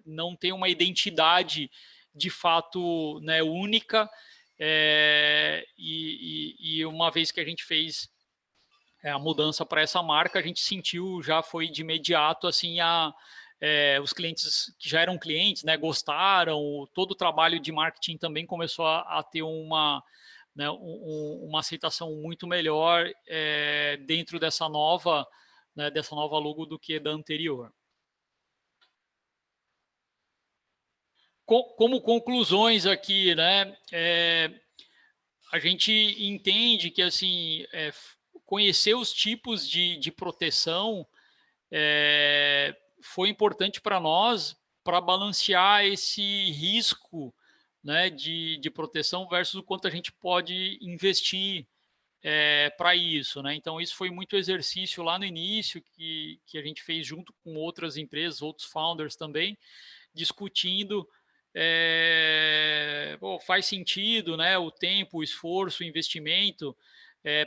não ter uma identidade de fato, né, única, e uma vez que a gente fez a mudança para essa marca, a gente sentiu, já foi de imediato assim, os clientes que já eram clientes, né, gostaram, todo o trabalho de marketing também começou a ter né, uma aceitação muito melhor dentro dessa né, dessa nova logo do que da anterior. Como conclusões aqui, né, a gente entende que assim conhecer os tipos de proteção foi importante para nós para balancear esse risco, né, de proteção versus o quanto a gente pode investir para isso, né? Então, isso foi muito exercício lá no início que a gente fez junto com outras empresas, outros founders também, discutindo faz sentido, né? O tempo, o esforço, o investimento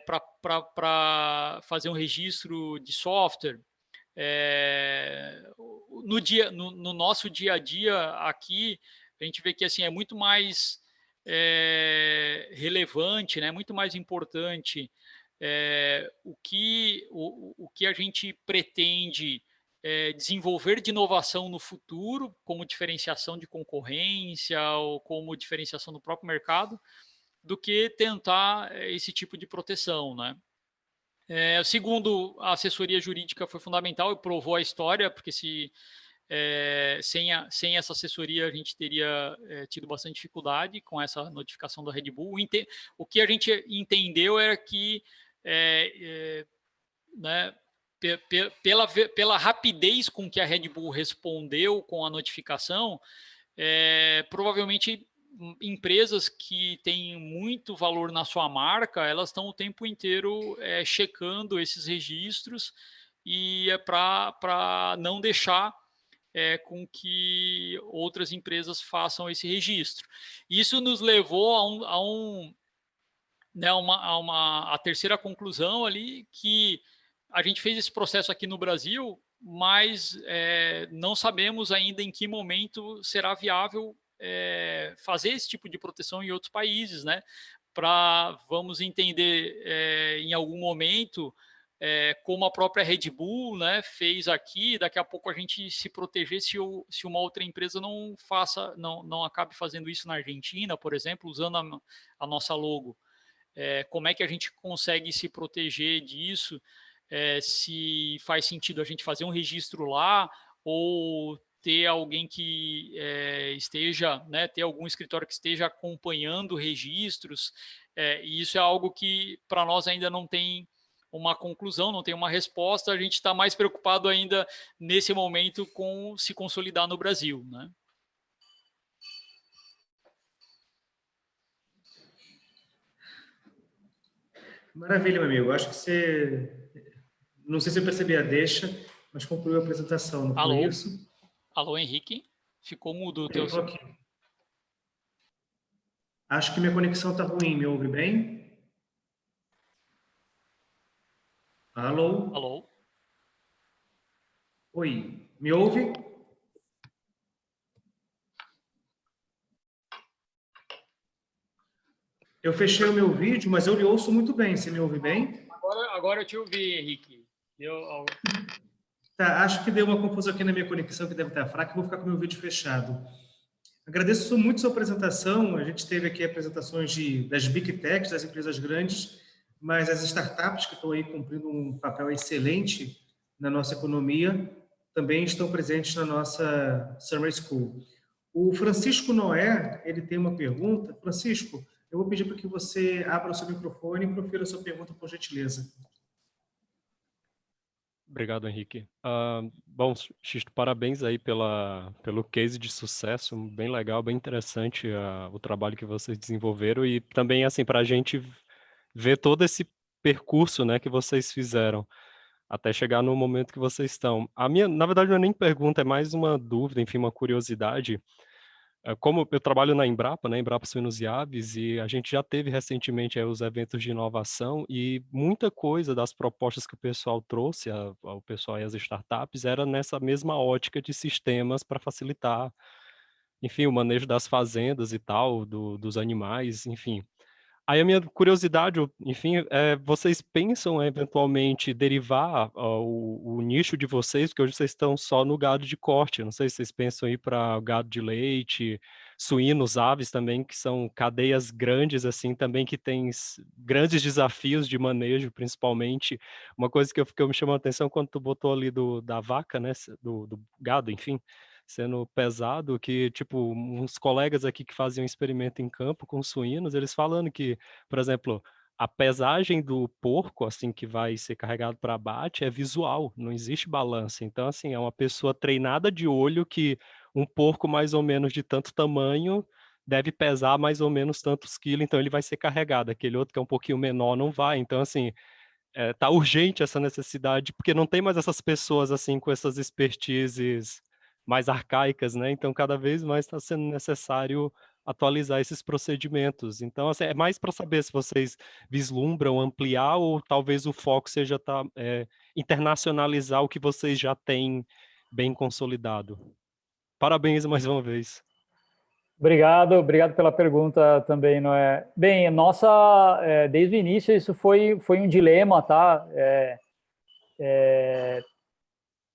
para fazer um registro de software. No nosso dia a dia aqui, a gente vê que assim é muito mais relevante, né? Muito mais importante o que a gente pretende desenvolver de inovação no futuro, como diferenciação de concorrência ou como diferenciação do próprio mercado, do que tentar esse tipo de proteção, né? Segundo, a assessoria jurídica foi fundamental e provou a história, porque sem essa assessoria a gente teria tido bastante dificuldade com essa notificação da Red Bull. O que a gente entendeu era que né, pela rapidez com que a Red Bull respondeu com a notificação, provavelmente empresas que têm muito valor na sua marca, elas estão o tempo inteiro checando esses registros e para não deixar com que outras empresas façam esse registro. Isso nos levou né, a terceira conclusão ali, que a gente fez esse processo aqui no Brasil, mas não sabemos ainda em que momento será viável fazer esse tipo de proteção em outros países, né? Vamos entender em algum momento como a própria Red Bull, né, fez aqui, daqui a pouco a gente se proteger se uma outra empresa não acabe fazendo isso na Argentina, por exemplo, usando a nossa logo. Como é que a gente consegue se proteger disso? Se faz sentido a gente fazer um registro lá ou ter alguém que esteja, né, ter algum escritório que esteja acompanhando registros, e isso é algo que para nós ainda não tem uma conclusão, não tem uma resposta, a gente está mais preocupado ainda nesse momento com se consolidar no Brasil, né? Maravilha, meu amigo. Acho que você, não sei se eu percebi a deixa, mas concluiu a apresentação, não foi Alô? isso? Alô, Henrique? Ficou mudo o Eu teu... estou aqui. Acho que minha conexão está ruim. Me ouve bem? Alô? Alô? Oi. Me ouve? Eu fechei o meu vídeo, mas eu lhe ouço muito bem. Você me ouve bem? Agora eu te ouvi, Henrique. Tá, acho que deu uma confusão aqui na minha conexão, que deve estar fraca. Vou ficar com o meu vídeo fechado. Agradeço muito sua apresentação. A gente teve aqui apresentações das Big Techs, das empresas grandes, mas as startups que estão aí cumprindo um papel excelente na nossa economia também estão presentes na nossa Summer School. O Francisco Noé, ele tem uma pergunta. Francisco, eu vou pedir para que você abra o seu microfone e profira a sua pergunta, por gentileza. Obrigado, Henrique. Bom, Xisto, parabéns aí pelo case de sucesso, bem legal, bem interessante o trabalho que vocês desenvolveram e também, assim, para a gente ver todo esse percurso, né, que vocês fizeram até chegar no momento que vocês estão. Na verdade, não é nem pergunta, é mais uma dúvida, enfim, uma curiosidade. Como eu trabalho na Embrapa, né, Embrapa Suínos e Aves, e a gente já teve recentemente os eventos de inovação e muita coisa das propostas que o pessoal trouxe, o pessoal e as startups, era nessa mesma ótica de sistemas para facilitar, enfim, o manejo das fazendas e tal, dos animais, enfim. Aí a minha curiosidade, enfim, vocês pensam eventualmente derivar o nicho de vocês, porque hoje vocês estão só no gado de corte, não sei se vocês pensam ir para gado de leite, suínos, aves também, que são cadeias grandes, assim, também que têm grandes desafios de manejo, principalmente. Uma coisa que me chamou a atenção quando tu botou ali da vaca, né, do gado, enfim, sendo pesado, que, tipo, uns colegas aqui que faziam experimento em campo com suínos, eles falando que, por exemplo, a pesagem do porco, assim, que vai ser carregado para abate, é visual, não existe balança. Então, assim, é uma pessoa treinada de olho que um porco mais ou menos de tanto tamanho deve pesar mais ou menos tantos quilos, então ele vai ser carregado. Aquele outro que é um pouquinho menor não vai. Então, assim, tá urgente essa necessidade, porque não tem mais essas pessoas, assim, com essas expertises mais arcaicas, né, então cada vez mais está sendo necessário atualizar esses procedimentos. Então, assim, é mais para saber se vocês vislumbram ampliar ou talvez o foco seja internacionalizar o que vocês já têm bem consolidado. Parabéns mais uma vez. Obrigado pela pergunta também, Noé. Bem, desde o início isso foi um dilema, tá?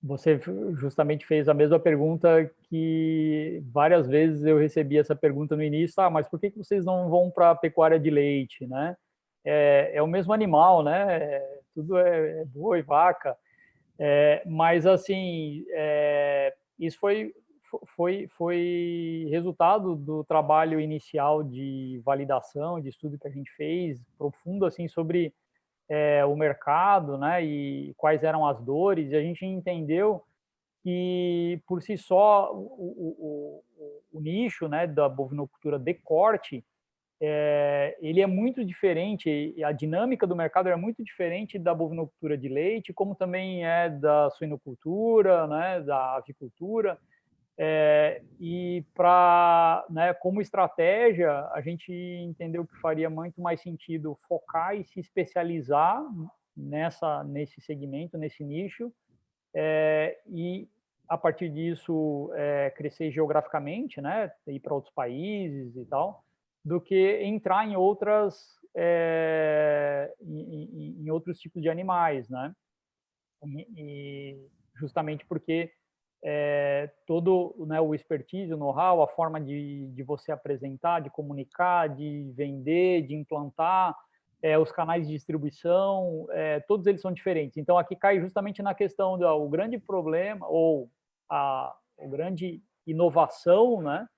Você justamente fez a mesma pergunta que várias vezes eu recebi essa pergunta no início, mas por que vocês não vão para a pecuária de leite, né? É o mesmo animal, né? Tudo é boi, vaca, mas assim, isso foi resultado do trabalho inicial de validação, de estudo que a gente fez, profundo assim sobre o mercado, né, e quais eram as dores, e a gente entendeu que por si só o nicho, né, da bovinocultura de corte, ele é muito diferente, e a dinâmica do mercado é muito diferente da bovinocultura de leite, como também é da suinocultura, né, da avicultura. E né, como estratégia, a gente entendeu que faria muito mais sentido focar e se especializar nesse segmento, nesse nicho, e a partir disso crescer geograficamente, né, ir para outros países e tal, do que entrar em em outros tipos de animais, né? E justamente porque todo, né, o expertise, o know-how, a forma de você apresentar, de comunicar, de vender, de implantar, os canais de distribuição, todos eles são diferentes. Então, aqui cai justamente na questão o grande problema, ou a grande inovação, né,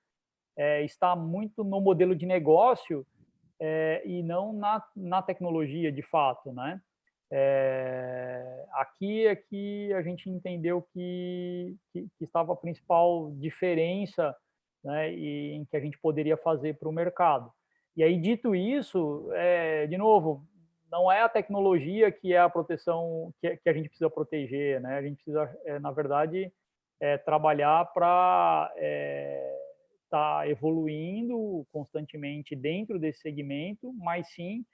está muito no modelo de negócio e não na tecnologia, de fato, né? Aqui é que a gente entendeu que estava a principal diferença, né, e em que a gente poderia fazer para o mercado. E aí, dito isso, de novo, não é a tecnologia que é a proteção que a gente precisa proteger, né? A gente precisa, na verdade, trabalhar para estar evoluindo constantemente dentro desse segmento, mas sim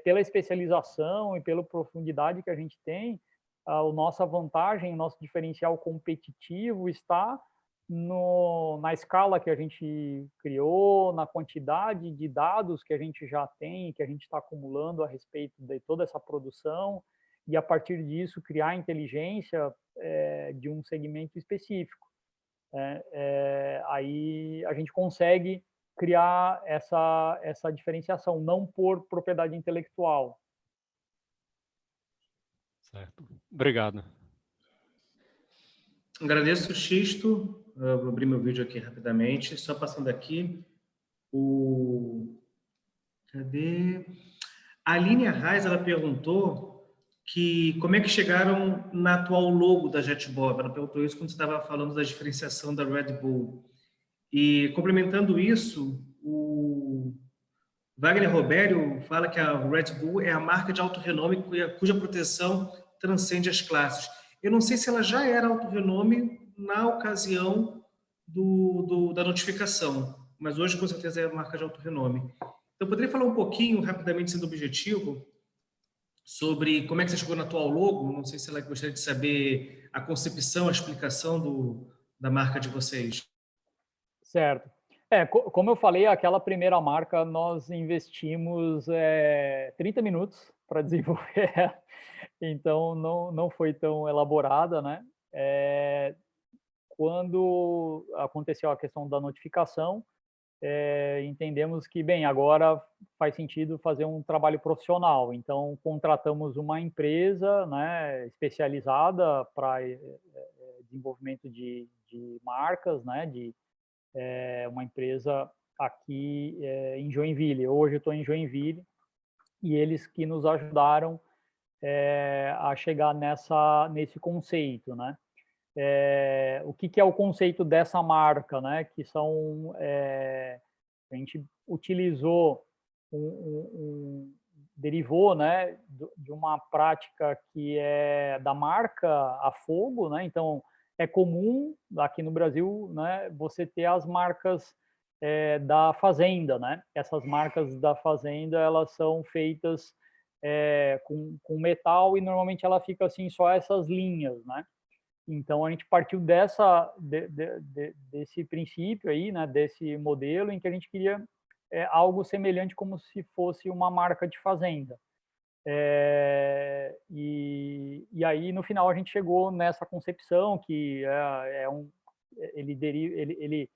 pela especialização e pela profundidade que a gente tem, a nossa vantagem, o nosso diferencial competitivo está na escala que a gente criou, na quantidade de dados que a gente já tem, que a gente está acumulando a respeito de toda essa produção, e a partir disso criar inteligência de um segmento específico. Aí a gente consegue criar essa diferenciação, não por propriedade intelectual. Certo. Obrigado. Agradeço, Xisto. Eu vou abrir meu vídeo aqui rapidamente. Só passando aqui. Cadê? A Aline Arraes, ela perguntou como é que chegaram na atual logo da JetBob. Ela perguntou isso quando você estava falando da diferenciação da Red Bull. E, complementando isso, o Wagner Robério fala que a Red Bull é a marca de alto renome cuja proteção transcende as classes. Eu não sei se ela já era alto renome na ocasião da notificação, mas hoje com certeza é a marca de alto renome. Então, eu poderia falar um pouquinho, rapidamente, sendo objetivo, sobre como é que você chegou na atual logo? Não sei se ela gostaria de saber a concepção, a explicação da marca de vocês. Certo. Como eu falei, aquela primeira marca nós investimos 30 minutos para desenvolver, então não foi tão elaborada, né? Quando aconteceu a questão da notificação, entendemos que, bem, agora faz sentido fazer um trabalho profissional. Então, contratamos uma empresa, né, especializada para desenvolvimento de marcas, né, uma empresa aqui em Joinville. Hoje eu estou em Joinville e eles que nos ajudaram a chegar nesse conceito, né? O que é o conceito dessa marca, né? Que são a gente utilizou derivou, né, de uma prática que é da marca a fogo, né? Então é comum aqui no Brasil, né, você ter as marcas da fazenda, né? Essas marcas da fazenda, elas são feitas com metal e normalmente ela fica assim só essas linhas, né? Então a gente partiu desse princípio aí, né? Desse modelo em que a gente queria algo semelhante como se fosse uma marca de fazenda. E aí no final a gente chegou nessa concepção que ele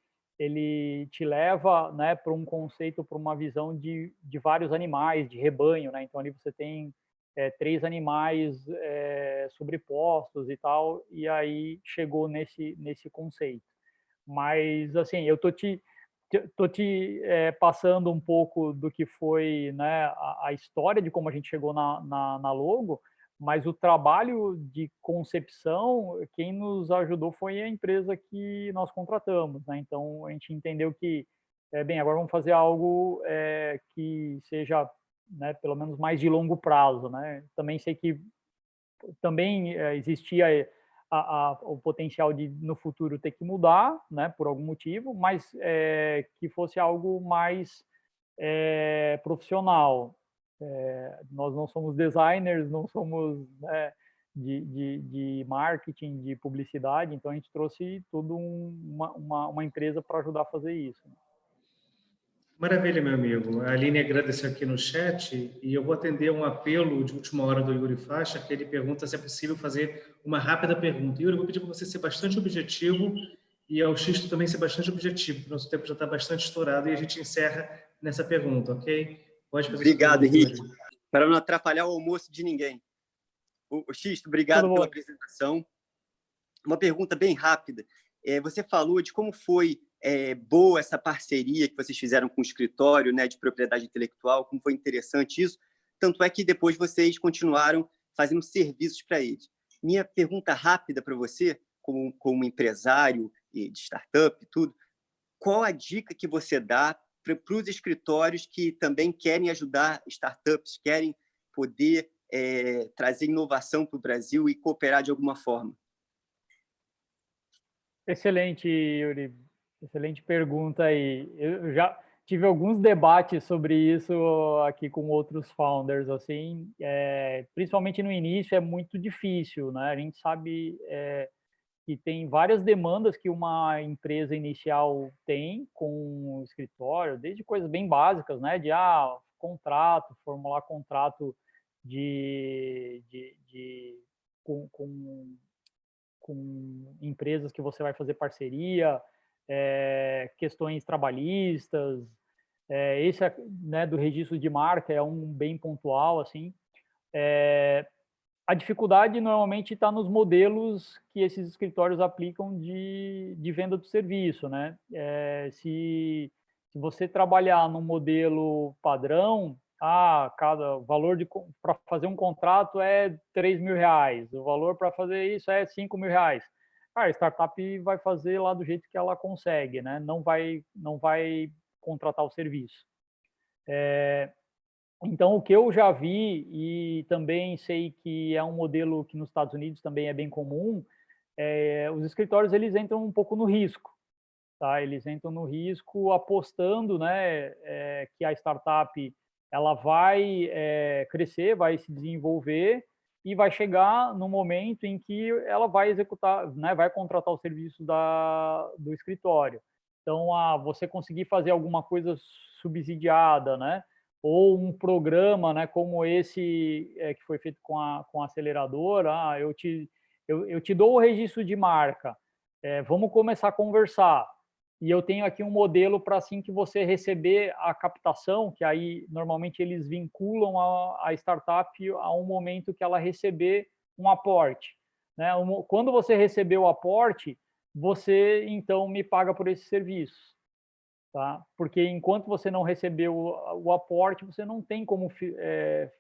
te leva, né, para um conceito, para uma visão de vários animais, de rebanho, né? Então ali você tem 3 animais sobrepostos e tal, e aí chegou nesse conceito. Mas assim, eu tô te passando um pouco do que foi, né, a história de como a gente chegou na logo, mas o trabalho de concepção, quem nos ajudou foi a empresa que nós contratamos, né? Então a gente entendeu que, bem, agora vamos fazer algo que seja, né, pelo menos mais de longo prazo, né? Também sei que também existia o potencial de no futuro ter que mudar, né, por algum motivo, mas que fosse algo mais profissional. Nós não somos designers, não somos, né, de marketing, de publicidade, então a gente trouxe tudo uma empresa para ajudar a fazer isso. Maravilha, meu amigo. A Aline agradeceu aqui no chat e eu vou atender um apelo de última hora do Yuri Faixa, que ele pergunta se é possível fazer uma rápida pergunta. Yuri, eu vou pedir para você ser bastante objetivo e ao Xisto também ser bastante objetivo, porque o nosso tempo já está bastante estourado e a gente encerra nessa pergunta, ok? Pode fazer. Obrigado, Henrique. Para não atrapalhar o almoço de ninguém. O Xisto, obrigado pela apresentação. Uma pergunta bem rápida. Você falou de como foi boa essa parceria que vocês fizeram com o escritório, né, de propriedade intelectual, como foi interessante isso. Tanto é que depois vocês continuaram fazendo serviços para eles. Minha pergunta rápida para você, como empresário de startup e tudo, qual a dica que você dá para os escritórios que também querem ajudar startups, querem poder trazer inovação para o Brasil e cooperar de alguma forma? Excelente, Yuri. Excelente pergunta aí. Eu já tive alguns debates sobre isso aqui com outros founders, assim, principalmente no início é muito difícil, né? A gente sabe que tem várias demandas que uma empresa inicial tem com o escritório, desde coisas bem básicas, né? De contrato, formular contrato com empresas que você vai fazer parceria, questões trabalhistas, esse, né, do registro de marca é um bem pontual, assim. A dificuldade normalmente está nos modelos que esses escritórios aplicam de venda do serviço, né? Se você trabalhar num modelo padrão, cada valor para fazer um contrato é R$3.000, o valor para fazer isso é R$5.000. A startup vai fazer lá do jeito que ela consegue, né? Não vai contratar o serviço. Então, o que eu já vi, e também sei que é um modelo que nos Estados Unidos também é bem comum, os escritórios eles entram um pouco no risco. Tá? Eles entram no risco apostando, né, que a startup ela vai crescer, vai se desenvolver e vai chegar no momento em que ela vai executar, né, vai contratar o serviço do escritório. Então, você conseguir fazer alguma coisa subsidiada, né, ou um programa, né, como esse que foi feito com a aceleradora, eu te dou o registro de marca, vamos começar a conversar. E eu tenho aqui um modelo para assim que você receber a captação, que aí normalmente eles vinculam a startup a um momento que ela receber um aporte. né? Quando você receber o aporte, você então me paga por esse serviço, tá? Porque enquanto você não recebeu o aporte, você não tem como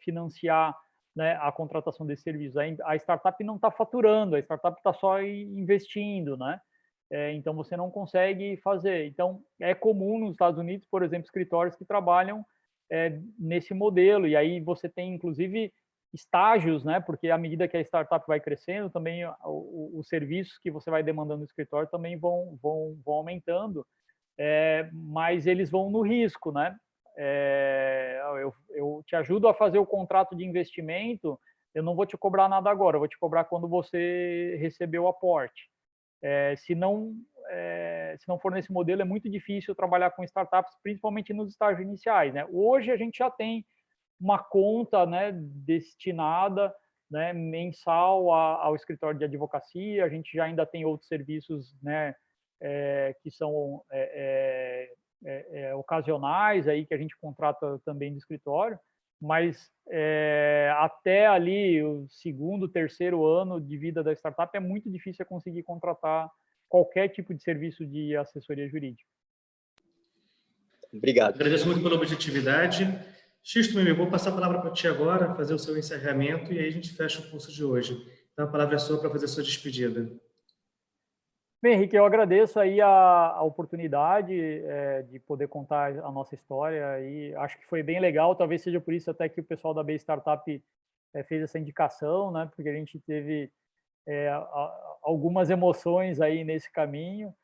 financiar, né, a contratação desse serviço. A startup não está faturando, a startup está só investindo, né? Então você não consegue fazer. Então é comum nos Estados Unidos, por exemplo, escritórios que trabalham nesse modelo, e aí você tem inclusive estágios, né? Porque à medida que a startup vai crescendo, também os serviços que você vai demandando no escritório também vão aumentando, mas eles vão no risco, né? Eu te ajudo a fazer o contrato de investimento, eu não vou te cobrar nada agora, eu vou te cobrar quando você receber o aporte. Se não for nesse modelo, é muito difícil trabalhar com startups, principalmente nos estágios iniciais, né? Hoje a gente já tem uma conta, né, destinada, né, mensal ao escritório de advocacia. A gente já ainda tem outros serviços, né, que são ocasionais aí que a gente contrata também do escritório, mas até ali o segundo, terceiro ano de vida da startup é muito difícil conseguir contratar qualquer tipo de serviço de assessoria jurídica. Obrigado. Agradeço muito pela objetividade. Xisto, meu amigo, vou passar a palavra para ti agora, fazer o seu encerramento, e aí a gente fecha o curso de hoje. Então, a palavra é sua para fazer a sua despedida. Bem, Henrique, eu agradeço aí a oportunidade de poder contar a nossa história, e acho que foi bem legal, talvez seja por isso até que o pessoal da B Startup fez essa indicação, né? Porque a gente teve algumas emoções aí nesse caminho,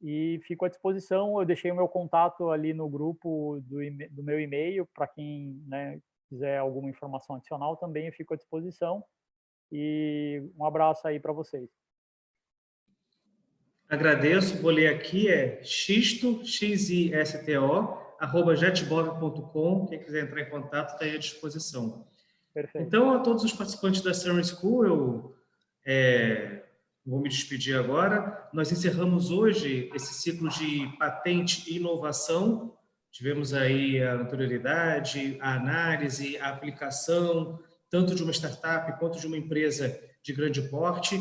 e fico à disposição. Eu deixei o meu contato ali no grupo do meu e-mail, para quem, né, quiser alguma informação adicional também, eu fico à disposição, e um abraço aí para vocês. Agradeço, vou ler aqui, xisto, xisto, @jetbov.com. Quem quiser entrar em contato está aí à disposição. Perfeito. Então, a todos os participantes da Summer School, eu vou me despedir agora. Nós encerramos hoje esse ciclo de patente e inovação. Tivemos aí a anterioridade, a análise, a aplicação, tanto de uma startup quanto de uma empresa de grande porte.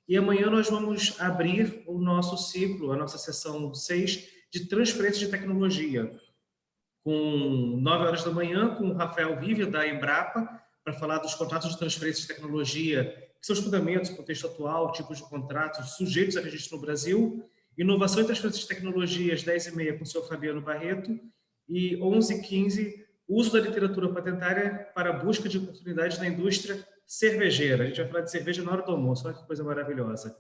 E amanhã nós vamos abrir o nosso ciclo, a nossa sessão 6 de transferência de tecnologia, com 9 horas da manhã, com o Rafael Vive, da Embrapa, para falar dos contratos de transferência de tecnologia, que são os fundamentos, contexto atual, tipos de contratos sujeitos a registro no Brasil. Inovação e transferência de tecnologia, às 10h30, com o senhor Fabiano Barreto. E 11h15, uso da literatura patentária para a busca de oportunidades na indústria cervejeira. A gente vai falar de cerveja na hora do almoço, olha que coisa maravilhosa.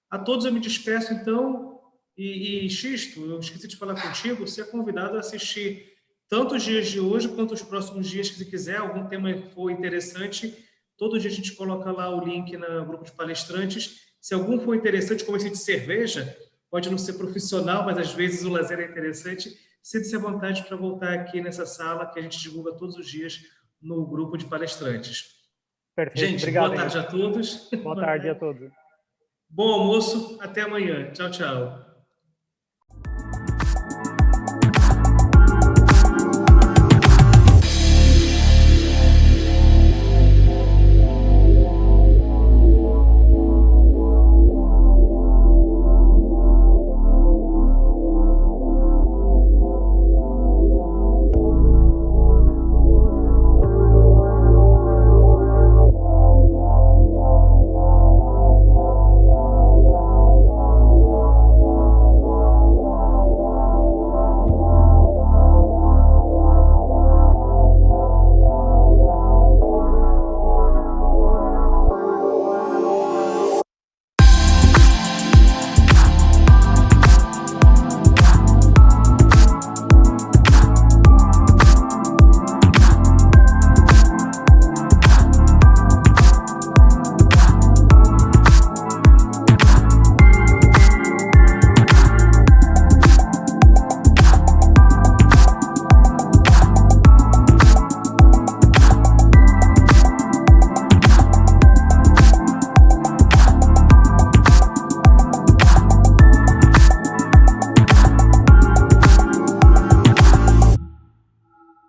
A todos eu me despeço, então, e Xisto, eu esqueci de falar contigo, você é convidado a assistir tanto os dias de hoje quanto os próximos dias, que se quiser, algum tema for interessante, todo dia a gente coloca lá o link no grupo de palestrantes. Se algum for interessante, como esse de cerveja, pode não ser profissional, mas às vezes o lazer é interessante, sinta-se à vontade para voltar aqui nessa sala que a gente divulga todos os dias no grupo de palestrantes. Perfeito. Gente, obrigado, boa tarde a todos. Boa tarde a todos. Bom almoço, até amanhã. Tchau, tchau.